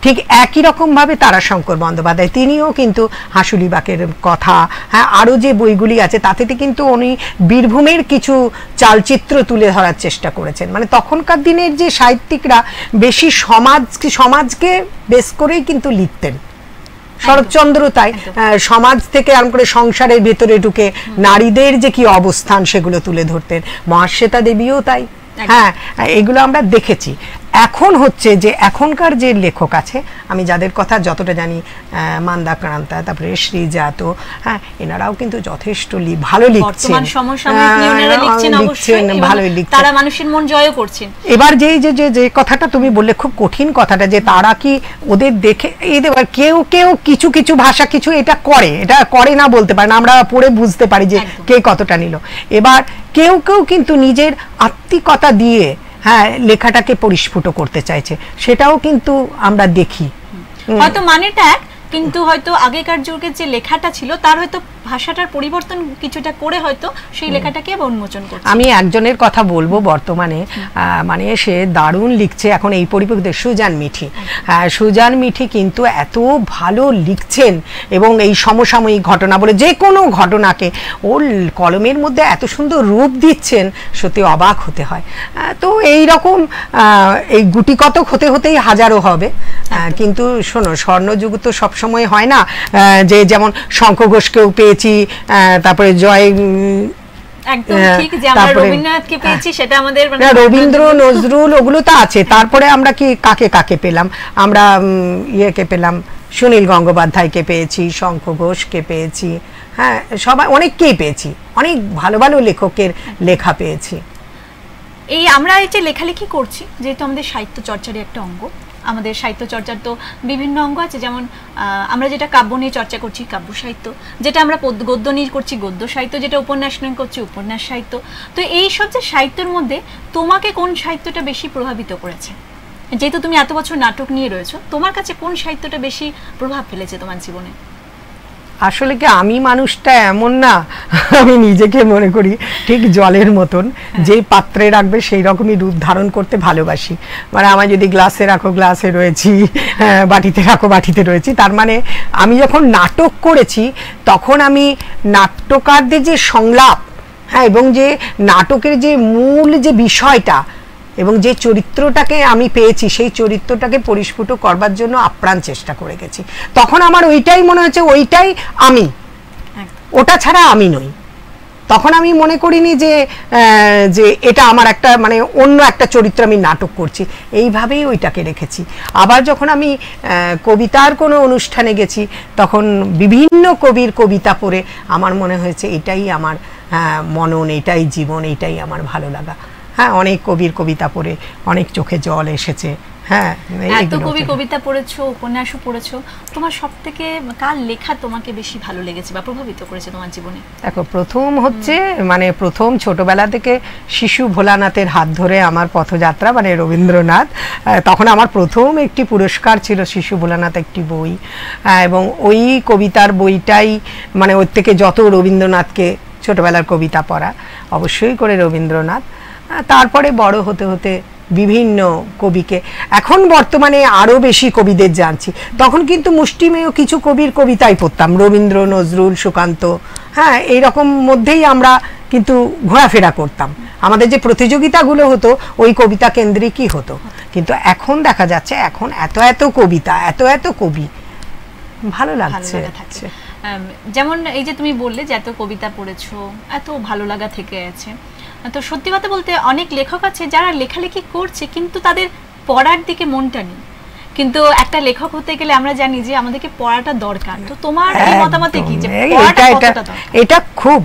ঠিক একই রকমভাবে তারাশঙ্কর বন্দ্যোপাধ্যায়, তিনিও কিন্তু হাঁসুলিবাকের কথা, হ্যাঁ, আরও যে বইগুলি আছে তাতে কিন্তু উনি বীরভূমের কিছু চালচিত্র তুলে ধরার চেষ্টা করেছেন। মানে তখনকার দিনের যে সাহিত্যিকরা বেশি সমাজকে বেস করেই কিন্তু লিখতেন। শরৎচন্দ্র তাই সমাজ থেকে আরম্ভ করে সংসারের ভেতরে ঢুকে নারীদের যে কি অবস্থান সেগুলো তুলে ধরতেন। মহাশ্বেতা দেবীও তাই, হ্যাঁ, এগুলো আমরা দেখেছি। এখন হচ্ছে যে এখনকার যে লেখক আছে, আমি যাদের কথা যতটা জানি, মান্দাক্রান্তা, তারপরে শ্রীজাত, হ্যাঁ, এনারাও কিন্তু যথেষ্ট ভালো লিখছেন, ভালোই লিখছেন, তারা মানুষের মন জয় করছেন। এবার যে কথাটা তুমি বললে খুব কঠিন কথাটা, যে তারা কি ওদের দেখে এবার কেউ কেউ কিছু কিছু ভাষা কিছু এটা করে না বলতে পারে না, আমরা পড়ে বুঝতে পারি যে কে কতটা নিল। এবার কেউ কেউ কিন্তু নিজের আত্মিকতা দিয়ে, হ্যাঁ, লেখাটাকে পরিস্ফুট করতে চাইছে, সেটাও কিন্তু আমরা দেখি। হয়তো মানেটা এক, কিন্তু হয়তো আগেকার যুগের যে লেখাটা ছিল তার হয়তো ভাষাটার পরিবর্তন কিছুটা করে হয়তো সেই লেখাটাকে উন্মোচন করছে। আমি একজনের কথা বলবো বর্তমানে, মানে সে দারুণ লিখছে এখন এই পরিপ্রেক্ষিতে, সুজান মিঠি। সুজান মিঠি কিন্তু এত ভালো লিখছেন এবং এই সমসাময়িক ঘটনা বলে যে কোনো ঘটনাকে ওর কলমের মধ্যে এত সুন্দর রূপ দিচ্ছেন, সত্যি অবাক হতে হয়। তো এই রকম এই গুটিকতক হতে হতেই হাজারো হবে। কিন্তু শোনো, স্বর্ণযুগ তো সবসময় হয় না, যে যেমন শঙ্খ ঘোষকেও পেয়েছি, তারপরে জয়, একদম ঠিক, যে আমরা রবীন্দ্রনাথকে পেয়েছি, সেটা আমাদের রবীন্দ্র নজরুল ওগুলো তো আছে। তারপরে আমরা কি কাকে পেলাম, আমরা ইয়েকে পেলাম, সুনীল গঙ্গোপাধ্যায়কে পেয়েছি, শঙ্খ ঘোষকে পেয়েছি, হ্যাঁ, সবাই অনেককেই পেয়েছি, অনেক ভালো ভালো লেখকের লেখা পেয়েছি। এই আমরা এই যে লেখালেখি করছি, যেহেতু আমাদের সাহিত্য চর্চারই একটা অঙ্গ, আমাদের সাহিত্য চর্চার তো বিভিন্ন অঙ্গ আছে, যেমন আমরা যেটা কাব্য নিয়ে চর্চা করছি কাব্য সাহিত্য, যেটা আমরা গদ্য নিয়ে করছি গদ্য সাহিত্য, যেটা উপন্যাস নিয়ে করছি উপন্যাস সাহিত্য। তো এই সব যে সাহিত্যের মধ্যে তোমাকে কোন সাহিত্যটা বেশি প্রভাবিত করেছে? যেহেতু তুমি এত বছর নাটক নিয়ে রয়েছো, তোমার কাছে কোন সাহিত্যটা বেশি প্রভাব ফেলেছে তোমার জীবনে? আসলে কি, আমি মানুষটা এমন না, আমি নিজেকে মনে করি ঠিক জলের মতন, যে পাত্রে রাখবে সেই রকমই রূপ ধারণ করতে ভালোবাসি। মানে আমার যদি গ্লাসে রাখো গ্লাসে রয়েছি, বাটিতে রাখো বাটিতে রয়েছি। তার মানে আমি যখন নাটক করেছি তখন আমি নাট্যকারদের যে সংলাপ, হ্যাঁ, এবং যে নাটকের যে মূল যে বিষয়টা এবং যে চরিত্রটাকে আমি পেয়েছি, সেই চরিত্রটাকে পরিস্ফুট করবার জন্য আপ্রাণ চেষ্টা করে গেছি। তখন আমার ওইটাই মনে হচ্ছে ওইটাই আমি, ওটা ছাড়া আমি নই। তখন আমি মনে করিনি যে এটা আমার একটা মানে অন্য একটা চরিত্র আমি নাটক করছি, এইভাবেই ওইটাকে রেখেছি। আবার যখন আমি কবিতার কোনো অনুষ্ঠানে গেছি, তখন বিভিন্ন কবির কবিতা পড়ে আমার মনে হয়েছে এটাই আমার মনন, এটাই জীবন, এটাই আমার ভালো লাগা। হ্যাঁ, অনেক কবির কবিতা পড়ে অনেক চোখে জল এসেছে। হ্যাঁ, এত কবি কবিতা পড়েছো, উপন্যাসও পড়েছো, তোমার সবথেকে কার লেখা তোমাকে বেশি ভালো লেগেছে বা প্রভাবিত করেছে তোমার জীবনে? দেখো, প্রথম হচ্ছে মানে প্রথম ছোটবেলা থেকে শিশু ভোলানাথের হাত ধরে আমার পথযাত্রা, মানে রবীন্দ্রনাথ। তখন আমার প্রথম একটি পুরস্কার ছিল শিশু ভোলানাথ একটি বই, এবং ওই কবিতার বইটাই মানে ওর থেকে যত রবীন্দ্রনাথকে ছোটবেলার কবিতা পড়া, অবশ্যই করে রবীন্দ্রনাথ। তারপরে বড় হতে হতে বিভিন্ন কবিকে, এখন বর্তমানে আরও বেশি কবিদের জানছি। তখন কিন্তু মুষ্টিমেয় কিছু কবির কবিতাই পড়তাম, রবীন্দ্র, নজরুল, সুকান্ত, হ্যাঁ, এইরকম মধ্যেই আমরা কিন্তু ঘোরাফেরা করতাম। আমাদের যে প্রতিযোগিতাগুলো হতো ওই কবিতা কেন্দ্রিকই হতো। কিন্তু এখন দেখা যাচ্ছে এখন এত এত কবিতা, এত এত কবি, ভালো লাগছে। যেমন এই যে তুমি বললে যে এত কবিতা পড়েছো, এত ভালো লাগা থেকে আছে, তো সত্যি কথা বলতে অনেক লেখক আছে যারা লেখালেখি করছে কিন্তু তাদের পড়ার দিকে মনটা নেই। কিন্তু একটা লেখক হতে গেলে আমরা জানি যে আমাদেরকে পড়াটা দরকার। তো তোমার এই মতামতে কি, যে পড়াটা কতটা দরকার? এটা খুব,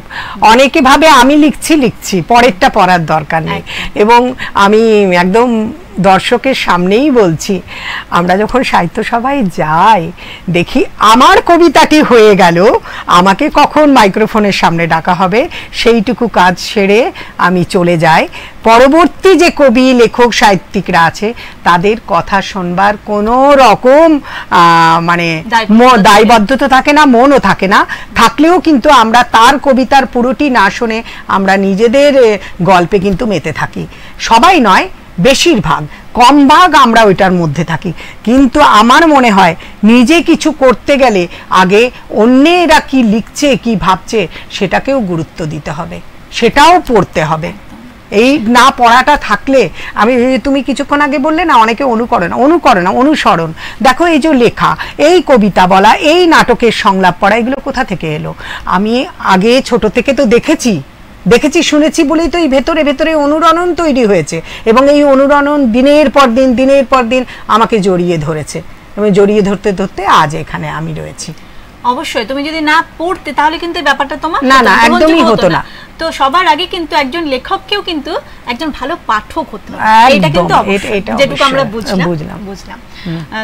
অনেকে ভাবে আমি লিখছি পরেরটা পড়ার দরকার নেই, এবং আমি একদম দর্শকের সামনেই বলছি, আমরা যখন সাহিত্য সভায় যাই দেখি আমার কবিতাটি হয়ে গেল, আমাকে কখন মাইক্রোফোনের সামনে ডাকা হবে সেইটুকু কাজ সেরে আমি চলে যাই। পরবর্তী যে কবি লেখক সাহিত্যিকরা আছে তাদের কথা শুনবার কোনো রকম মানে দায়বদ্ধতা থাকে না, মনও থাকে না। থাকলেও কিন্তু আমরা তার কবিতার পুরোটি না শুনে আমরা নিজেদের গল্পে কিন্তু মেতে থাকি। সবাই নয়, বেশিরভাগ, কম ভাগ আমরা ওইটার মধ্যে থাকি। কিন্তু আমার মনে হয় নিজে কিছু করতে গেলে আগে অন্যেরা কি লিখছে কি ভাবছে সেটাকেও গুরুত্ব দিতে হবে, সেটাও পড়তে হবে। এই না পড়াটা থাকলে, আমি তুমি কিছুক্ষণ আগে বললে না অনেকে অনুসরণ, দেখো এই যে লেখা, এই কবিতা বলা, এই নাটকের সংলাপ পড়া, এগুলো কোথা থেকে এলো? আমি আগে ছোট থেকে তো দেখেছি শুনেছি বলেই তো এই ভেতরে ভেতরে অনুরণন তৈরি হয়েছে, এবং এই অনুরণন দিনের পর দিন আমাকে জড়িয়ে ধরেছে, এবং জড়িয়ে ধরতে ধরতে আজ এখানে আমি রয়েছি। অবশ্যই তুমি যদি না পড়তে তাহলে কিন্তু ব্যাপারটা তোমার না একদমই হতো না। তো সবার আগে কিন্তু একজন লেখককেও কিন্তু একজন ভালো পাঠক হতে হবে, এটা কিন্তু যেটুকু আমরা বুঝলাম।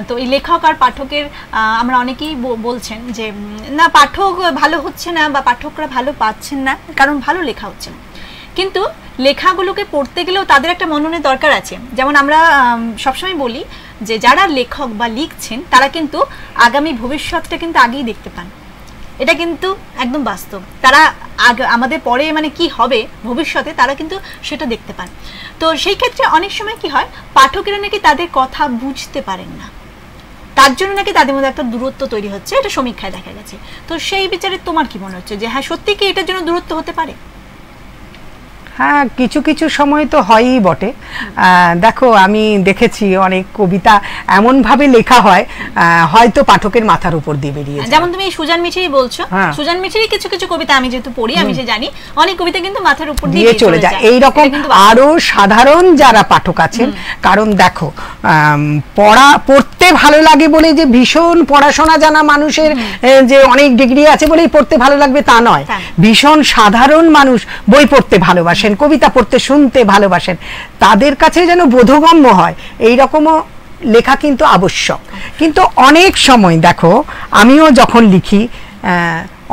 তো এই লেখক আর পাঠকের আমরা অনেকেই বলছেন যে না পাঠক ভালো হচ্ছে না বা পাঠকরা ভালো পাচ্ছেন না কারণ ভালো লেখা হচ্ছে না, কিন্তু লেখাগুলোকে পড়তে গেলেও তাদের একটা মননের দরকার আছে। যেমন আমরা সবসময় বলি যে যারা লেখক বা লিখছেন তারা কিন্তু আগামী ভবিষ্যৎটা কিন্তু আগেই দেখতে পান, এটা কিন্তু একদম বাস্তব। তারা আমাদের পরে মানে কি হবে ভবিষ্যতে তারা কিন্তু সেটা দেখতে পান। তো সেই ক্ষেত্রে অনেক সময় কি হয়, পাঠকেরা নাকি তাদের কথা বুঝতে পারেন না, তার জন্য নাকি তাদের মধ্যে একটা দূরত্ব তৈরি হচ্ছে, এটা সমীক্ষায় দেখা গেছে। তো সেই বিচারে তোমার কি মনে হচ্ছে যে হ্যাঁ সত্যি কি এটার জন্য দূরত্ব হতে পারে? হ্যাঁ, কিছু কিছু সময় তো হয়ই বটে। দেখো আমি দেখেছি অনেক কবিতা এমনভাবে লেখা হয় হয়তো পাঠকের মাথার উপর দিয়ে বেরিয়ে যায়। যেমন তুমি সুজান মিছিরি বলছো, সুজান মিছিরি কিছু কিছু কবিতা আমি যেহেতু পড়ি আমি যে জানি অনেক কবিতা কিন্তু মাথার উপর দিয়ে চলে যায়। এইরকম আরো সাধারণ যারা পাঠক আছেন, কারণ দেখো পড়তে ভালো লাগে বলে যে ভীষণ পড়াশোনা জানা মানুষের যে অনেক ডিগ্রি আছে বলেই পড়তে ভালো লাগবে তা নয়। ভীষণ সাধারণ মানুষ বই পড়তে ভালোবাসে, কবিতা পড়তে শুনতে ভালোবাসেন, তাদের কাছে যেন বোধগম্য হয় এই রকমও লেখা কিন্তু আবশ্যক। কিন্তু অনেক সময় দেখো আমিও যখন লিখি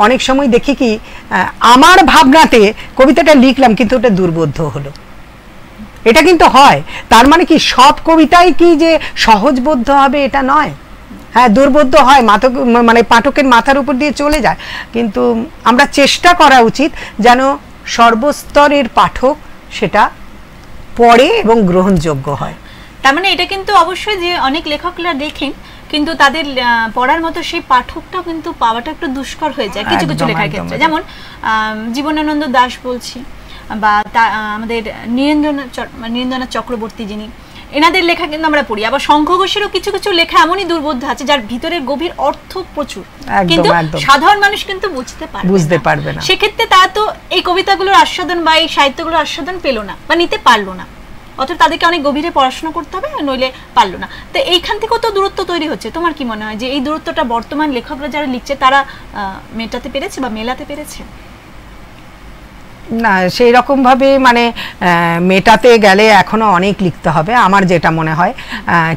অনেক সময় দেখি কি আমার ভাবনাতে কবিতাটা লিখলাম কিন্তু ওটা দুর্বোধ্য হলো, এটা কিন্তু হয়। তার মানে কি সব কবিতাই কি যে সহজবোধ্য হবে এটা নয়, হ্যাঁ দুর্বোধ্য হয়, মানে পাঠকের মাথার উপর দিয়ে চলে যায়। কিন্তু আমরা চেষ্টা করা উচিত যেন সর্বস্তরের পাঠক সেটা পড়ে এবং গ্রহণযোগ্য হয়। তার মানে এটা কিন্তু অবশ্যই যে অনেক লেখকরা দেখেন কিন্তু তাদের পড়ার মতো সেই পাঠকটা কিন্তু পাওয়াটা একটু দুষ্কর হয়ে যায় কিছু কিছু লেখার ক্ষেত্রে। যেমন জীবনানন্দ দাশ বলছি বা আমাদের নীরেন্দ্রনাথ চক্রবর্তী যিনি, এনাদের লেখা কিন্তু আমরা পড়ি। আবার শঙ্খ ঘোষেরও কিছু কিছু লেখা এমনই দুর্বোধ্য আছে যার ভিতরে গভীর অর্থ প্রচুর, কিন্তু সাধারণ মানুষ কিন্তু বুঝতে পারবে না। সেক্ষেত্রে তারা তো এই কবিতাগুলোর আস্বাদন বা এই সাহিত্যগুলোর আস্বাদন পেল না বা নিতে পারলো না, অথবা তাদেরকে অনেক গভীরে পড়াশোনা করতে হবে, নইলে পারলো না। তো এইখান থেকেও তো দূরত্ব তৈরি হচ্ছে। তোমার কি মনে হয় যে এই দূরত্বটা বর্তমান লেখকরা যারা লিখছে তারা মেটাতে পেরেছে বা মেলাতে পেরেছে? না, সেই রকম ভাবে মানে মেটাতে গেলে এখনো অনেক লিখতে হবে আমার যেটা মনে হয়।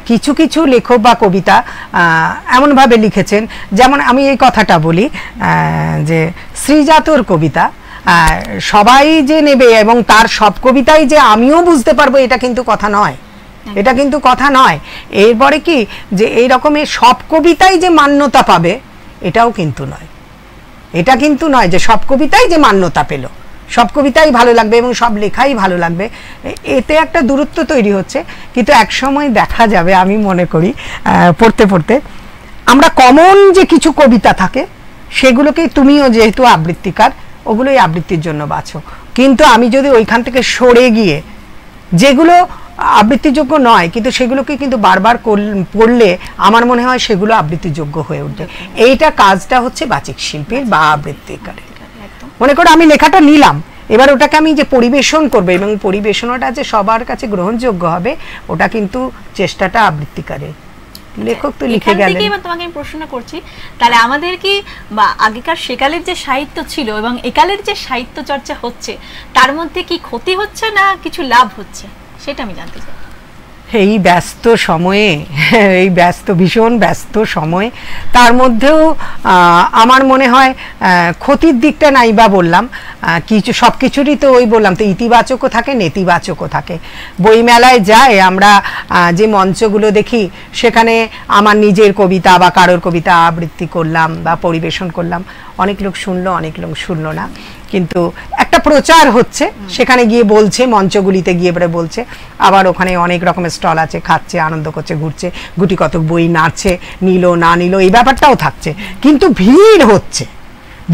কিছু কিছু লেখক বা কবিতা এমনভাবে লিখেছেন, যেমন আমি এই কথাটা বলি যে শ্রীজাতর কবিতা সবাই যে নেবে এবং তার সব কবিতাই যে আমিও বুঝতে পারবো এটা কিন্তু কথা নয়, এটা কিন্তু কথা নয়। এরপরে কি যে এই রকমের সব কবিতাই যে মান্যতা পাবে এটাও কিন্তু নয়, এটা কিন্তু নয় যে সব কবিতাই যে মান্যতা পেল, সব কবিতাই ভালো লাগবে এবং সব লেখাই ভালো লাগবে, এতে একটা দূরত্ব তৈরি হচ্ছে। কিন্তু এক সময় দেখা যাবে, আমি মনে করি পড়তে পড়তে আমরা কমন যে কিছু কবিতা থাকে সেগুলোকেই, তুমিও যেহেতু আবৃত্তিকার ওগুলোই আবৃত্তির জন্য বাছো, কিন্তু আমি যদি ওইখান থেকে সরে গিয়ে যেগুলো আবৃত্তিযোগ্য নয় কিন্তু সেগুলোকে কিন্তু বারবার পড়লে আমার মনে হয় সেগুলো আবৃত্তিযোগ্য হয়ে উঠবে। এইটা কাজটা হচ্ছে বাচিক শিল্পীর বা আবৃত্তিকারের। মনে করো আমি লেখাটা নিলাম, এবার ওটাকে আমি যে পরিবেশন করবো এবং পরিবেশনটা যে সবার কাছে গ্রহণযোগ্য হবে ওটা কিন্তু চেষ্টাটা আবৃত্তিকারের। লেখক তো লিখে গেলেন। এবার তোমাকে আমি প্রশ্ন করছি, তাহলে আমাদের কি বা আগেকার সেকালের যে সাহিত্য ছিল এবং একালের যে সাহিত্য চর্চা হচ্ছে তার মধ্যে কি ক্ষতি হচ্ছে না কিছু লাভ হচ্ছে, সেটা আমি জানতে চাই। এই ব্যস্ত সময়ে, এই ভীষণ ব্যস্ত সময়ে, তার মধ্যেও আমার মনে হয় ক্ষতির দিকটা নাই বা বললাম, কিছু সব কিছুরই তো ওই বললাম তো ইতিবাচকও থাকে নেতিবাচকও থাকে। বইমেলায় যায় আমরা, যে মঞ্চগুলো দেখি সেখানে আমার নিজের কবিতা বা কারোর কবিতা আবৃত্তি করলাম বা পরিবেশন করলাম, অনেক লোক শুনলো, অনেক লোক শুনলো না, কিন্তু একটা প্রচার হচ্ছে, সেখানে গিয়ে বলছে, মঞ্চগুলিতে গিয়ে এবারে বলছে, আবার ওখানে অনেক রকমের স্টল আছে, খাচ্ছে, আনন্দ করছে, ঘুরছে, গুটি কতক বই নাড়ছে, নিল না নিল এই ব্যাপারটাও থাকছে, কিন্তু ভিড় হচ্ছে,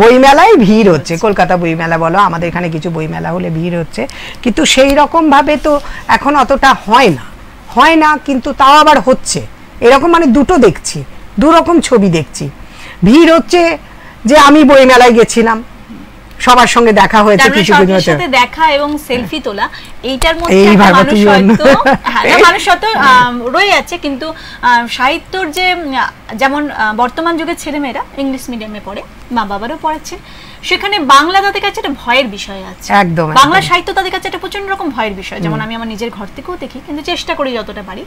বইমেলায় ভিড় হচ্ছে। কলকাতা বইমেলা বলো, আমাদের এখানে কিছু বইমেলা হলে ভিড় হচ্ছে, কিন্তু সেই রকমভাবে তো এখন অতটা হয় না, কিন্তু তাও আবার হচ্ছে এরকম, মানে দুটো দেখছি, দুরকম ছবি দেখছি। ভিড় হচ্ছে যে আমি বইমেলায় গেছিলাম, সবার সঙ্গে দেখা হয়েছে, কিছু সাথে দেখা এবং সেলফি তোলা, এইটার মধ্যে মানুষ হয়তো রয়ে যাচ্ছে, কিন্তু সাহিত্যর যে, যেমন বর্তমান যুগের ছেলেমেয়েরা ইংলিশ মিডিয়ামে পড়ে, মা বাবারও পড়াচ্ছে, সেখানে বাংলা তাদের কাছে একটা ভয়ের বিষয় আছে, একদম বাংলা সাহিত্য তাদের কাছে একটা প্রচন্ড রকম ভয়ের বিষয়। যেমন আমি আমার নিজের ঘর থেকেও দেখি, কিন্তু চেষ্টা করি যতটা পারি,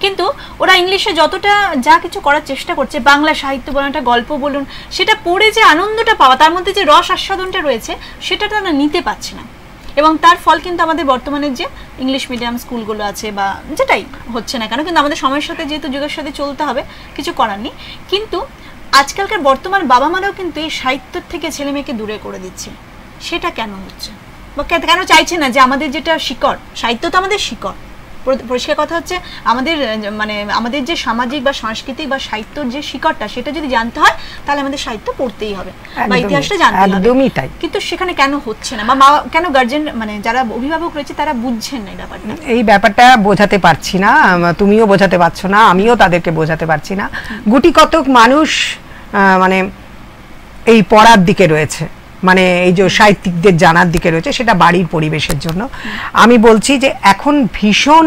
কিন্তু ওরা ইংলিশে যতটা যা কিছু করার চেষ্টা করছে, বাংলা সাহিত্য বলুন, একটা গল্প বলুন, সেটা পড়ে যে আনন্দটা পাওয়া, তার মধ্যে যে রস আস্বাদনটা রয়েছে, সেটা তারা নিতে পারছে না। এবং তার ফল কিন্তু আমাদের বর্তমানের যে ইংলিশ মিডিয়াম স্কুলগুলো আছে বা যেটাই হচ্ছে না কেন, কিন্তু আমাদের সময়ের সাথে যেহেতু যুগের সাথে চলতে হবে, কিছু করার নেই। কিন্তু আজকালকার বর্তমান বাবা মারাও কিন্তু এই সাহিত্য থেকে ছেলে মেয়েকে দূরে করে দিচ্ছে। সেটা কেন হচ্ছে বা কেন চাইছে না যে আমাদের যেটা শিকড়, সাহিত্য তো আমাদের শিকড়, পরিষ্কার কথা হচ্ছে, আমাদের মানে আমাদের যে সামাজিক বা সাংস্কৃতিক বা সাহিত্যর যে শিকড়টা, সেটা যদি জানতে হয় তাহলে আমাদের সাহিত্য পড়তেই হবে বা ইতিহাসটা জানতে হবে, একদমই তাই। কিন্তু সেখানে কেন হচ্ছে না, বা কেন গার্জেন, মানে যারা অভিভাবক রয়েছে তারা বুঝছেন না এই ব্যাপারটা বোঝাতে পারছি না, তুমিও বোঝাতে পারছো না, আমিও তাদেরকে বোঝাতে পারছি না। গুটি কতক মানুষ মানে এই পড়ার দিকে রয়েছে, মানে এই যে সাহিত্যিকদের জানার দিকে রয়েছে, সেটা বাড়ির পরিবেশের জন্য। আমি বলছি যে এখন ভীষণ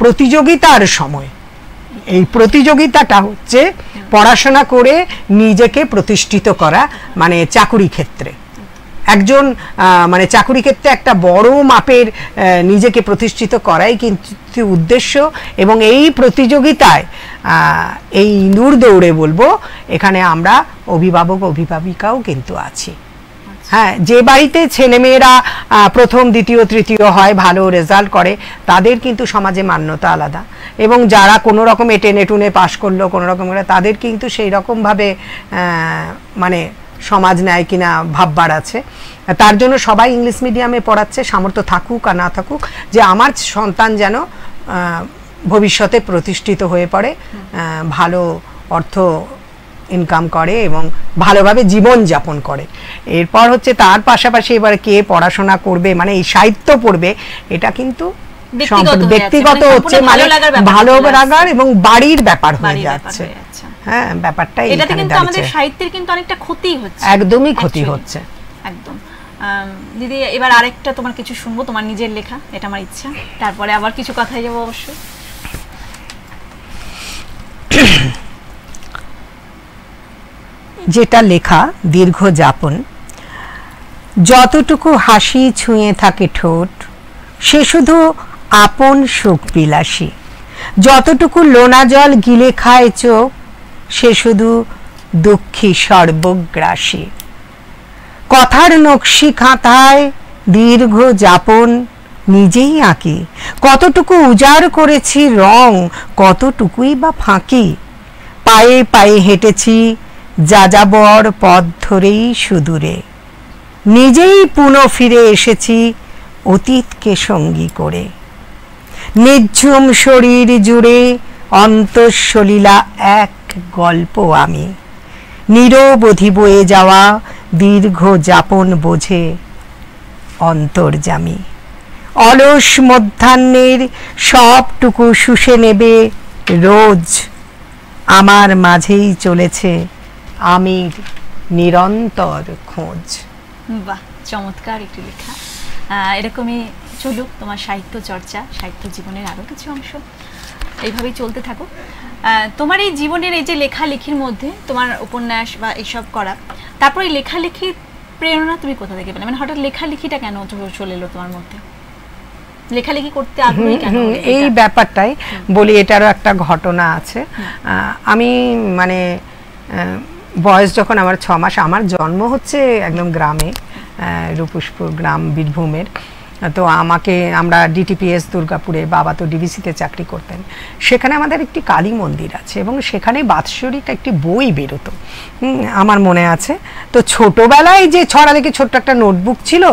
প্রতিযোগিতার সময়, এই প্রতিযোগিতাটা হচ্ছে পড়াশোনা করে নিজেকে প্রতিষ্ঠিত করা, মানে চাকুরি ক্ষেত্রে একজন মানে চাকুরি ক্ষেত্রে একটা বড় মাপের নিজেকে প্রতিষ্ঠিত করাই কিন্তু উদ্দেশ্য। এবং এই প্রতিযোগিতায় এই ইঁদুর দৌড়ে বলবো, এখানে আমরা অভিভাবক অভিভাবিকাও কিন্তু আছি। হ্যাঁ, যে বাড়িতে ছেলেমেয়েরা প্রথম দ্বিতীয় তৃতীয় হয়, ভালো রেজাল্ট করে, তাদের কিন্তু সমাজে মান্যতা আলাদা, এবং যারা কোনো রকমে টেনে টুনে পাশ করলো কোনো রকম করে, তাদের কিন্তু সেই রকমভাবে মানে সমাজ নেয় কিনা ভাববার আছে। তার জন্য সবাই ইংলিশ মিডিয়ামে পড়াচ্ছে, সামর্থ্য থাকুক আর না থাকুক, যে আমার সন্তান যেন ভবিষ্যতে প্রতিষ্ঠিত হয়ে পড়ে, ভালো অর্থ ইনকাম করে এবং ভালোভাবে জীবন যাপন করে। এরপর হচ্ছে তার পাশাপাশি এবার কে পড়াশোনা করবে, মানে এই সাহিত্য পড়বে, এটা কিন্তু ব্যক্তিগত হচ্ছে, মানে ভালো লাগার এবং বাড়ির ব্যাপার হয়ে যাচ্ছে। হ্যাঁ, ব্যাপারটা এটাতে কিন্তু আমাদের সাহিত্যের কিন্তু অনেকটা ক্ষতি হচ্ছে, একদমই ক্ষতি হচ্ছে, একদম। দিদি, এবার আরেকটা তোমার কিছু শুনবো, তোমার নিজের লেখা, এটা আমার ইচ্ছা, তারপরে আবার কিছু কথায় যাবো অবশ্যই। যেটা লেখা, দীর্ঘ যাপন। যতটুকু হাসি ছুঁয়ে থাকে ঠোঁট, সে শুধু আপন সুখ বিলাসী। যতটুকু লোনা জল গিলে খায় চোখ, সে শুধু দুঃখী সর্বগ্রাসী। কথার নকশি খাতায় দীর্ঘ যাপন নিজেই আঁকি। কতটুকু উজাড় করেছি রং, কতটুকুই বা ফাঁকি। পায়ে পায়ে হেঁটেছি যাযাবর পথ ধরেই সুদূরে, নিজেই পুনঃ ফিরে এসেছি অতীতকে সঙ্গী করে। নিঝুম শরীর জুড়ে অন্তঃসলীলা এক গল্প আমি, নিরবধি বয়ে যাওয়া দীর্ঘ যাপন বোঝে অন্তর্যামী। অলস মধ্যাহ্নের সবটুকু শুষে নেবে রোজ, আমার মাঝেই চলেছে আমির নিরন্তর খোঁজ। বাহ, চমৎকার একটি লেখা। এরকমই চলুক তোমার সাহিত্য চর্চা, সাহিত্য জীবনের আরো কিছু অংশ এইভাবেই চলতে থাকুক। তোমার এই জীবনের এই যে লেখালেখির মধ্যে তোমার উপন্যাস বা এইসব করা, তারপর এই লেখালেখির প্রেরণা তুমি কোথা থেকে পেলে, মানে হঠাৎ লেখালেখিটা কেন চলে এলো তোমার মধ্যে? লেখালেখি করতে আগ্রহী কেন এই ব্যাপারটাই বলি, এটারও একটা ঘটনা আছে। আমি মানে বয়স যখন আমার 6 মাস, আমার জন্ম হচ্ছে একদম গ্রামে, রূপুসপুর গ্রাম বীরভূমের। তো আমরা ডিটিপিএস দুর্গাপুরে, বাবা তো ডিভিসিতে চাকরি করতেন, সেখানে আমাদের একটি কালী মন্দির আছে এবং সেখানে বাৎসরিক একটি বই বেরোতো, আমার মনে আছে। তো ছোটবেলায় যে ছড়া লিখে ছোট্ট একটা নোটবুক ছিল,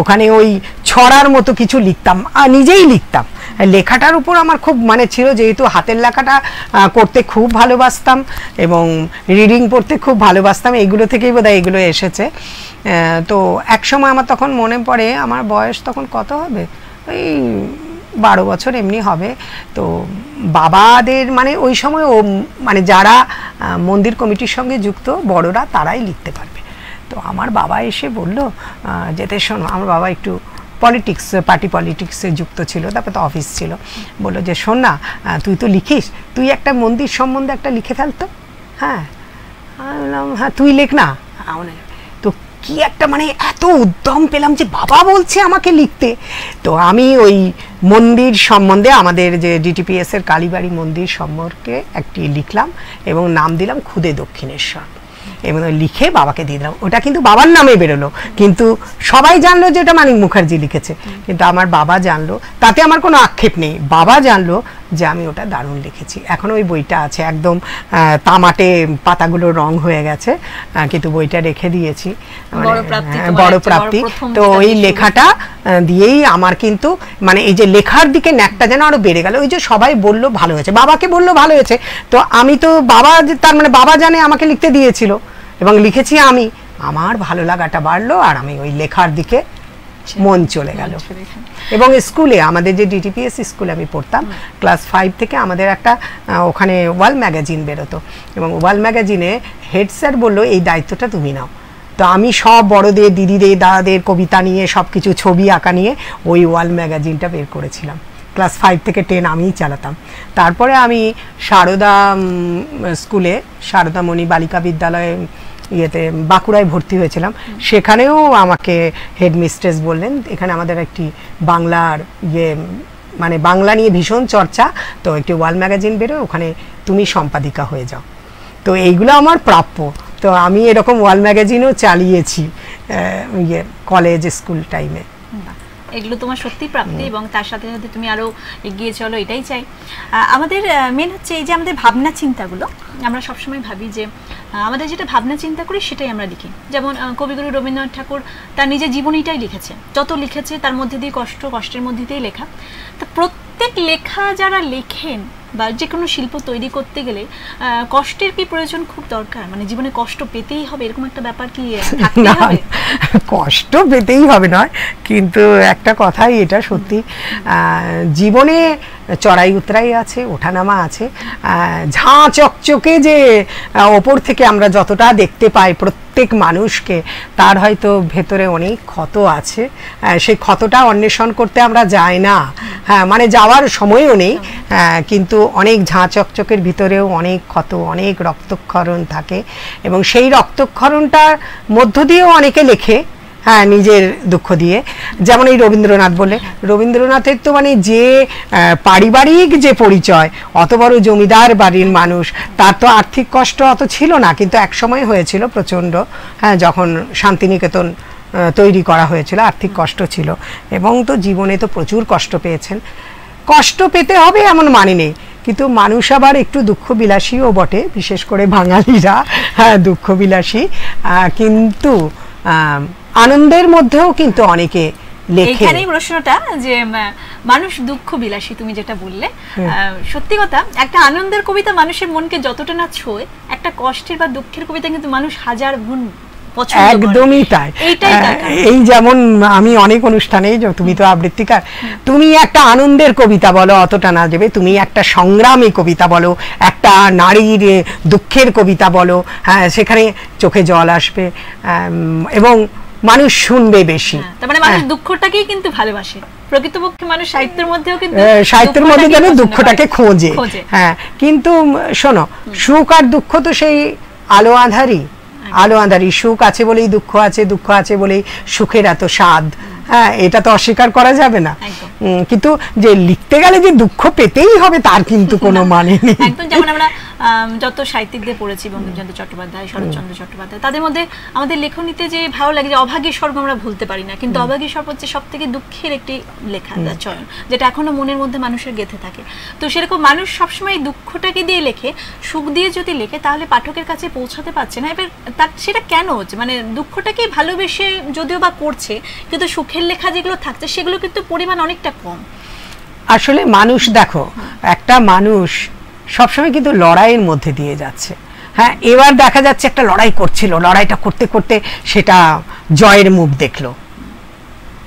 ওখানে ওই ছড়ার মতো কিছু লিখতাম, নিজেই লিখতাম। লেখাটার উপর আমার খুব মানে ছিল, যেহেতু হাতের লেখাটা করতে খুব ভালোবাসতাম এবং রিডিং পড়তে খুব ভালোবাসতাম, এইগুলো থেকেই বোধহয় এগুলো এসেছে। তো এক সময় আমার তখন মনে পড়ে, আমার বয়স তখন কত হবে, ওই 12 বছর এমনি হবে। তো বাবাদের মানে ওই সময় মানে যারা মন্দির কমিটির সঙ্গে যুক্ত বড়রা তারাই লিখতে পারবে। তো আমার বাবা এসে বলল যেতে শোনো, আমার বাবা একটু পলিটিক্স, পার্টি পলিটিক্সে যুক্ত ছিল, তারপরে তো অফিস ছিল, বললো যে শোন না, তুই তো লিখিস, তুই একটা মন্দির সম্বন্ধে একটা লিখে ফেলতো। হ্যাঁ, আমি বললাম হ্যাঁ তুই লেখ না। তো কি একটা মানে এত উদ্যম পেলাম যে বাবা বলছে আমাকে লিখতে। তো আমি ওই মন্দির সম্বন্ধে, আমাদের যে ডিটিপিএস এর কালীবাড়ি মন্দির সম্পর্কে একটি লিখলাম এবং নাম দিলাম খুদে দক্ষিণেশ্বর, এবং লিখে বাবাকে দিয়ে দিলাম। ওটা কিন্তু বাবার নামে বেরোলো, কিন্তু সবাই জানলো যে ওটা মানিক মুখার্জি লিখেছে, কিন্তু আমার বাবা জানলো, তাতে আমার কোনো আক্ষেপ নেই। বাবা জানলো যে আমি ওটা দারুণ লিখেছি। এখন ওই বইটা আছে, একদম তামাটে পাতাগুলো রং হয়ে গেছে, কিন্তু বইটা রেখে দিয়েছি, বড় প্রাপ্তি। তো ওই লেখাটা দিয়েই আমার কিন্তু মানে এই যে লেখার দিকে ন্যাকটা যেন আরো বেড়ে গেল। ওই যে সবাই বললো ভালো হয়েছে, বাবাকে বললো ভালো হয়েছে, তো আমি তো বাবা, তার মানে বাবা জানে আমাকে লিখতে দিয়েছিল এবং লিখেছি আমি, আমার ভালো লাগাটা বাড়লো আর আমি ওই লেখার দিকে মন চলে গেল। এবং স্কুলে, আমাদের যে ডিটিপিএস স্কুলে আমি পড়তাম, ক্লাস 5 থেকে আমাদের একটা ওখানে ওয়াল ম্যাগাজিন বেরোতো, এবং ওয়াল ম্যাগাজিনে হেড স্যার বললো এই দায়িত্বটা তুমি নাও। তো আমি সব বড়দের, দিদিদের, দাদাদের কবিতা নিয়ে, সব কিছু ছবি আঁকা নিয়ে ওই ওয়াল ম্যাগাজিনটা বের করেছিলাম। ক্লাস 5 থেকে 10 আমিই চালাতাম। তারপরে আমি সারদা স্কুলে, সারদামণি বালিকা বিদ্যালয়ে ইয়েতে বাঁকুড়ায় ভর্তি হয়েছিলাম। সেখানেও আমাকে হেডমিস্ট্রেস বললেন, এখানে আমাদের একটি বাংলার মানে বাংলা নিয়ে ভীষণ চর্চা, তো একটি ওয়াল ম্যাগাজিন বেরোয়, ওখানে তুমি সম্পাদিকা হয়ে যাও। তো এইগুলো আমার প্রাপ্য। তো আমি এরকম ওয়াল ম্যাগাজিনও চালিয়েছি কলেজ স্কুল টাইমে। এগুলো তোমার সত্যি প্রাপ্তি, এবং তার সাথে সাথে তুমি আরো এগিয়ে চলো, এটাই চাই। আমাদের মেন হচ্ছে এই যে আমাদের ভাবনা চিন্তাগুলো, আমরা সবসময় ভাবি যে আমাদের যেটা ভাবনা চিন্তা করি সেটাই আমরা লিখি। যেমন কবিগুরু রবীন্দ্রনাথ ঠাকুর তার নিজের জীবনীটাই লিখেছে, যত লিখেছে তার মধ্যে দিয়ে কষ্টের মধ্যে দিয়েই লেখা। তো প্রত্যেক লেখা যারা লেখেন বা যে কোনো শিল্প তৈরি করতে গেলে কষ্টের কি প্রয়োজন খুব দরকার, মানে জীবনে কষ্ট পেতেই হবে এরকম একটা ব্যাপার কি থাকতে হবে? কষ্ট পেতেই হবে নয়, কিন্তু একটা কথাই এটা সত্যি, জীবনে চড়াই উতরাই আছে, ওঠানামা আছে। ঝাঁ চকচকে যে ওপর থেকে আমরা যতটা দেখতে পাই প্রত্যেক মানুষকে, তার হয়তো ভেতরে অনেক ক্ষত আছে, সেই ক্ষতটা অন্বেষণ করতে আমরা যাই না। হ্যাঁ, মানে যাওয়ার সময়ও নেই, কিন্তু অনেক ঝাঁ চকচকের ভিতরেও অনেক ক্ষত, অনেক রক্তক্ষরণ থাকে, এবং সেই রক্তক্ষরণটার মধ্য দিয়েও অনেকে লেখে, হ্যাঁ, নিজের দুঃখ দিয়ে। যেমন এই রবীন্দ্রনাথ বলে, রবীন্দ্রনাথের তো মানে যে পারিবারিক যে পরিচয়, অত বড় জমিদার বাড়ির মানুষ, তার তো আর্থিক কষ্ট অত ছিল না, কিন্তু এক সময় হয়েছিল প্রচণ্ড। হ্যাঁ, যখন শান্তিনিকেতন তৈরি করা হয়েছিল আর্থিক কষ্ট ছিল, এবং তো জীবনে তো প্রচুর কষ্ট পেয়েছেন। কষ্ট পেতে হবে এমন মানে নেই, কিন্তু মানুষ আবার একটু দুঃখ বিলাসীও বটে, বিশেষ করে বাঙালিরা দুঃখ বিলাসী, কিন্তু আনন্দের মধ্যেও কিন্তু অনেকে লেখে। এখানেই প্রশ্নটা যে মানুষ দুঃখ বিলাসী, তুমি যেটা বললে সত্যি কথা, একটা আনন্দের কবিতা মানুষের মনকে যতটা না ছোঁয়, একটা কষ্টের বা দুঃখের কবিতা কিন্তু মানুষ হাজার গুণ পছন্দ করে। একদমই তাই। এই যেমন আমি অনেক অনুষ্ঠানে, তুমি তো আবৃত্তিকার, তুমি একটা আনন্দের কবিতা বলো, অতটা না দেবে, তুমি একটা সংগ্রামী কবিতা বলো, একটা নারীর দুঃখের কবিতা বলো, হ্যাঁ, সেখানে চোখে জল আসবে এবং মানুষ শুনবে বেশি। তার মানে মানুষ দুঃখটাকেই কিন্তু ভালোবাসে। প্রকৃতপক্ষে মানুষ সাহিত্যের মধ্যেও কিন্তু সাহিত্যের মধ্যে যেন দুঃখটাকে খোঁজে। হ্যাঁ, কিন্তু শোনো, সুখ আর দুঃখ তো সেই আলো আঁধারি, আলো আঁধারি। সুখ আছে বলেই দুঃখ আছে, দুঃখ আছে বলেই সুখের এত স্বাদ। হ্যাঁ, এটা তো অস্বীকার করা যাবে না। কিন্তু যে লিখতে গেলে যে দুঃখ পেতেই হবে তার কিন্তু কোনো মানে নেই। একদম, যেমন আমরা যত সাহিত্যিকদের পড়েছি, বঙ্কিমচন্দ্র চট্টোপাধ্যায়, শরৎচন্দ্র চট্টোপাধ্যায়, তাদের মধ্যে আমাদের লেখনীতে যে ভালো লাগে, যে অভাগী স্বর্গ আমরা ভুলতে পারি না, কিন্তু অভাগী স্বর্গ হচ্ছে সব থেকে দুঃখের একটি লেখা চয়ন, যেটা এখনো মনের মধ্যে মানুষের গেঁথে থাকে। তো সেরকম মানুষ সবসময় দুঃখটাকে দিয়ে লেখে, সুখ দিয়ে যদি লেখে তাহলে পাঠকের কাছে পৌঁছাতে পারছে না। এবার সেটা কেন হচ্ছে, মানে দুঃখটাকে ভালোবেসে যদিও বা করছে, কিন্তু সুখের লেখা যেগুলো থাকছে সেগুলো কিন্তু পরিমাণ অনেকটা কম। আসলে মানুষ, দেখো, একটা মানুষ সবসময় কিন্তু লড়াইয়ের মধ্যে দিয়ে যাচ্ছে। হ্যাঁ, এবার দেখা যাচ্ছে একটা লড়াই করছিল, লড়াইটা করতে করতে সেটা জয়ের মুখ দেখলো।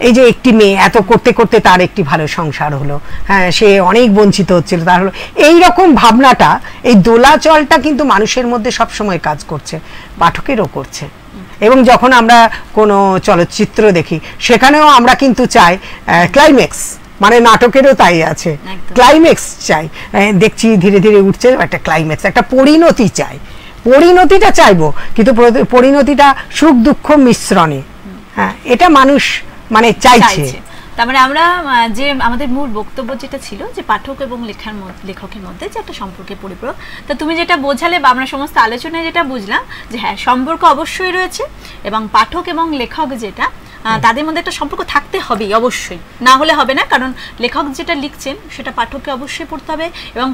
এই যে একটি মেয়ে এত করতে করতে তার একটি ভালো সংসার হলো, হ্যাঁ, সে অনেক বঞ্চিত হচ্ছিল, তার হলো এই রকম ভাবনাটা, এই দোলাচলটা কিন্তু মানুষের মধ্যে সব সময় কাজ করছে, পাঠকেরও করছে। এবং যখন আমরা কোনো চলচ্চিত্র দেখি সেখানেও আমরা কিন্তু চাই ক্লাইম্যাক্স, মানে নাটকেরও তাই আছে, ক্লাইম্যাক্স চাই, দেখছি ধীরে ধীরে উঠছে একটা ক্লাইম্যাক্স, একটা পরিণতি চাই, পরিণতিটা চাইবো, কিন্তু পরিণতিটা সুখ দুঃখ মিশ্রণে। হ্যাঁ, এটা মানুষ মানে চাইছে। তার মানে আমরা যে আমাদের মূল বক্তব্য যেটা ছিল যে পাঠক এবং লেখকের মধ্যে যে একটা সম্পর্কের পরিপূরক, তা তুমি যেটা বোঝালে বা আমরা সমস্ত আলোচনায় যেটা বুঝলাম যে হ্যাঁ, সম্পর্ক অবশ্যই রয়েছে, এবং পাঠক এবং লেখক যেটা তাদের মধ্যে একটা সম্পর্ক থাকতে হবে অবশ্যই, না হলে হবে না। কারণ লেখক যেটা লিখছেন সেটা পাঠককে অবশ্যই পড়তে হবে, এবং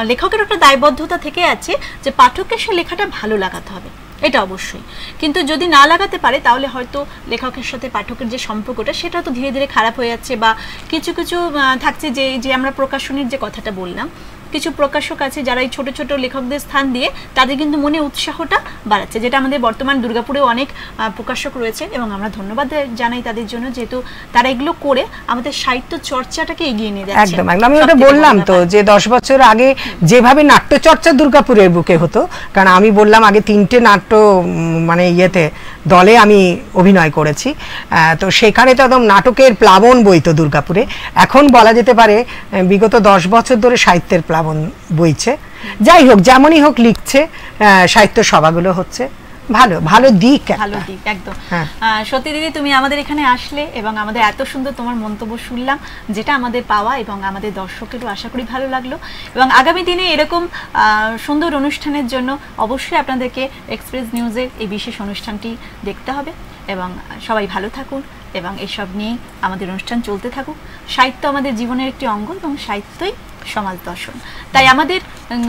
লেখকের একটা দায়বদ্ধতা থেকে আছে যে পাঠককে সে লেখাটা ভালো লাগাতে হবে, এটা অবশ্যই। কিন্তু যদি না লাগাতে পারে তাহলে হয়তো লেখকের সাথে পাঠকের যে সম্পর্কটা সেটা তো ধীরে ধীরে খারাপ হয়ে যাচ্ছে, বা কিছু কিছু থাকছে যে আমরা প্রকাশনীর যে কথাটা বললাম, কিছু প্রকাশক আছে যারা এই ছোট ছোট লেখকদের স্থান দিয়ে তাদের কিন্তু মনে উৎসাহটা বাড়াচ্ছে, যেটা আমাদের বর্তমান দুর্গাপুরেও অনেক প্রকাশক রয়েছে, এবং আমরা ধন্যবাদ জানাই তাদের জন্য, যেহেতু তারা এগুলো করে আমাদের সাহিত্য চর্চাটাকে এগিয়ে নিয়ে যাচ্ছে। একদম, আমি ওটা বললাম তো যে 10 বছর আগে যেভাবে নাট্য চর্চা দুর্গাপুরের বুকে হতো, কারণ আমি বললাম আগে 3টে নাট্য মানে দলে আমি অভিনয় করেছি, তো সেখানে তো একদম নাটকের প্লাবন বইতো দুর্গাপুরে। এখন বলা যেতে পারে বিগত 10 বছর ধরে সাহিত্যের প্লাবন বইছে। যাই হোক, যেমনই হোক লিখছে, সাহিত্য সভাগুলো হচ্ছে, ভালো ভালো দিক, ভালো দিক একদম। সত্যি দিদি, তুমি আমাদের এখানে আসলে এবং আমাদের এত সুন্দর তোমার মন্তব্য শুনলাম, যেটা আমাদের পাওয়া এবং আমাদের দর্শকেরও আশা করি ভালো লাগলো। এবং আগামী দিনে এরকম সুন্দর অনুষ্ঠানের জন্য অবশ্যই আপনাদেরকে এক্সপ্রেস নিউজের এই বিশেষ অনুষ্ঠানটি দেখতে হবে, এবং সবাই ভালো থাকুন, এবং এসব নিয়ে আমাদের অনুষ্ঠান চলতে থাকুক। সাহিত্য আমাদের জীবনের একটি অঙ্গ, এবং সাহিত্যই সমাজ দর্শন। তাই আমাদের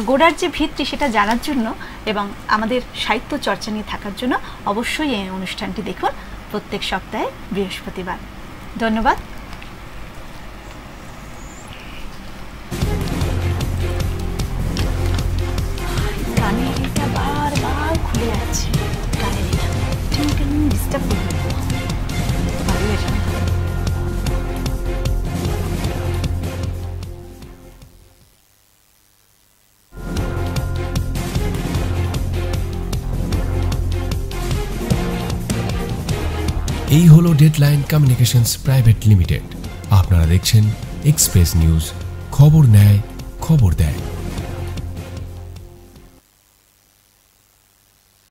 গোড়ার যে ভিত্তি সেটা জানার জন্য এবং আমাদের সাহিত্য চর্চা নিয়ে থাকার জন্য অবশ্যই এই অনুষ্ঠানটি দেখুন প্রত্যেক সপ্তাহে বৃহস্পতিবার। ধন্যবাদ। কানেরটা বারবার খুলে যাচ্ছে, কানেরটা ডিস্টার্ব করবে। এই হলো ডেডলাইন কমিউনিকেশনস প্রাইভেট লিমিটেড। আপনারা দেখছেন এক্সপ্রেস নিউজ, খবর নেয়, খবর দেয়।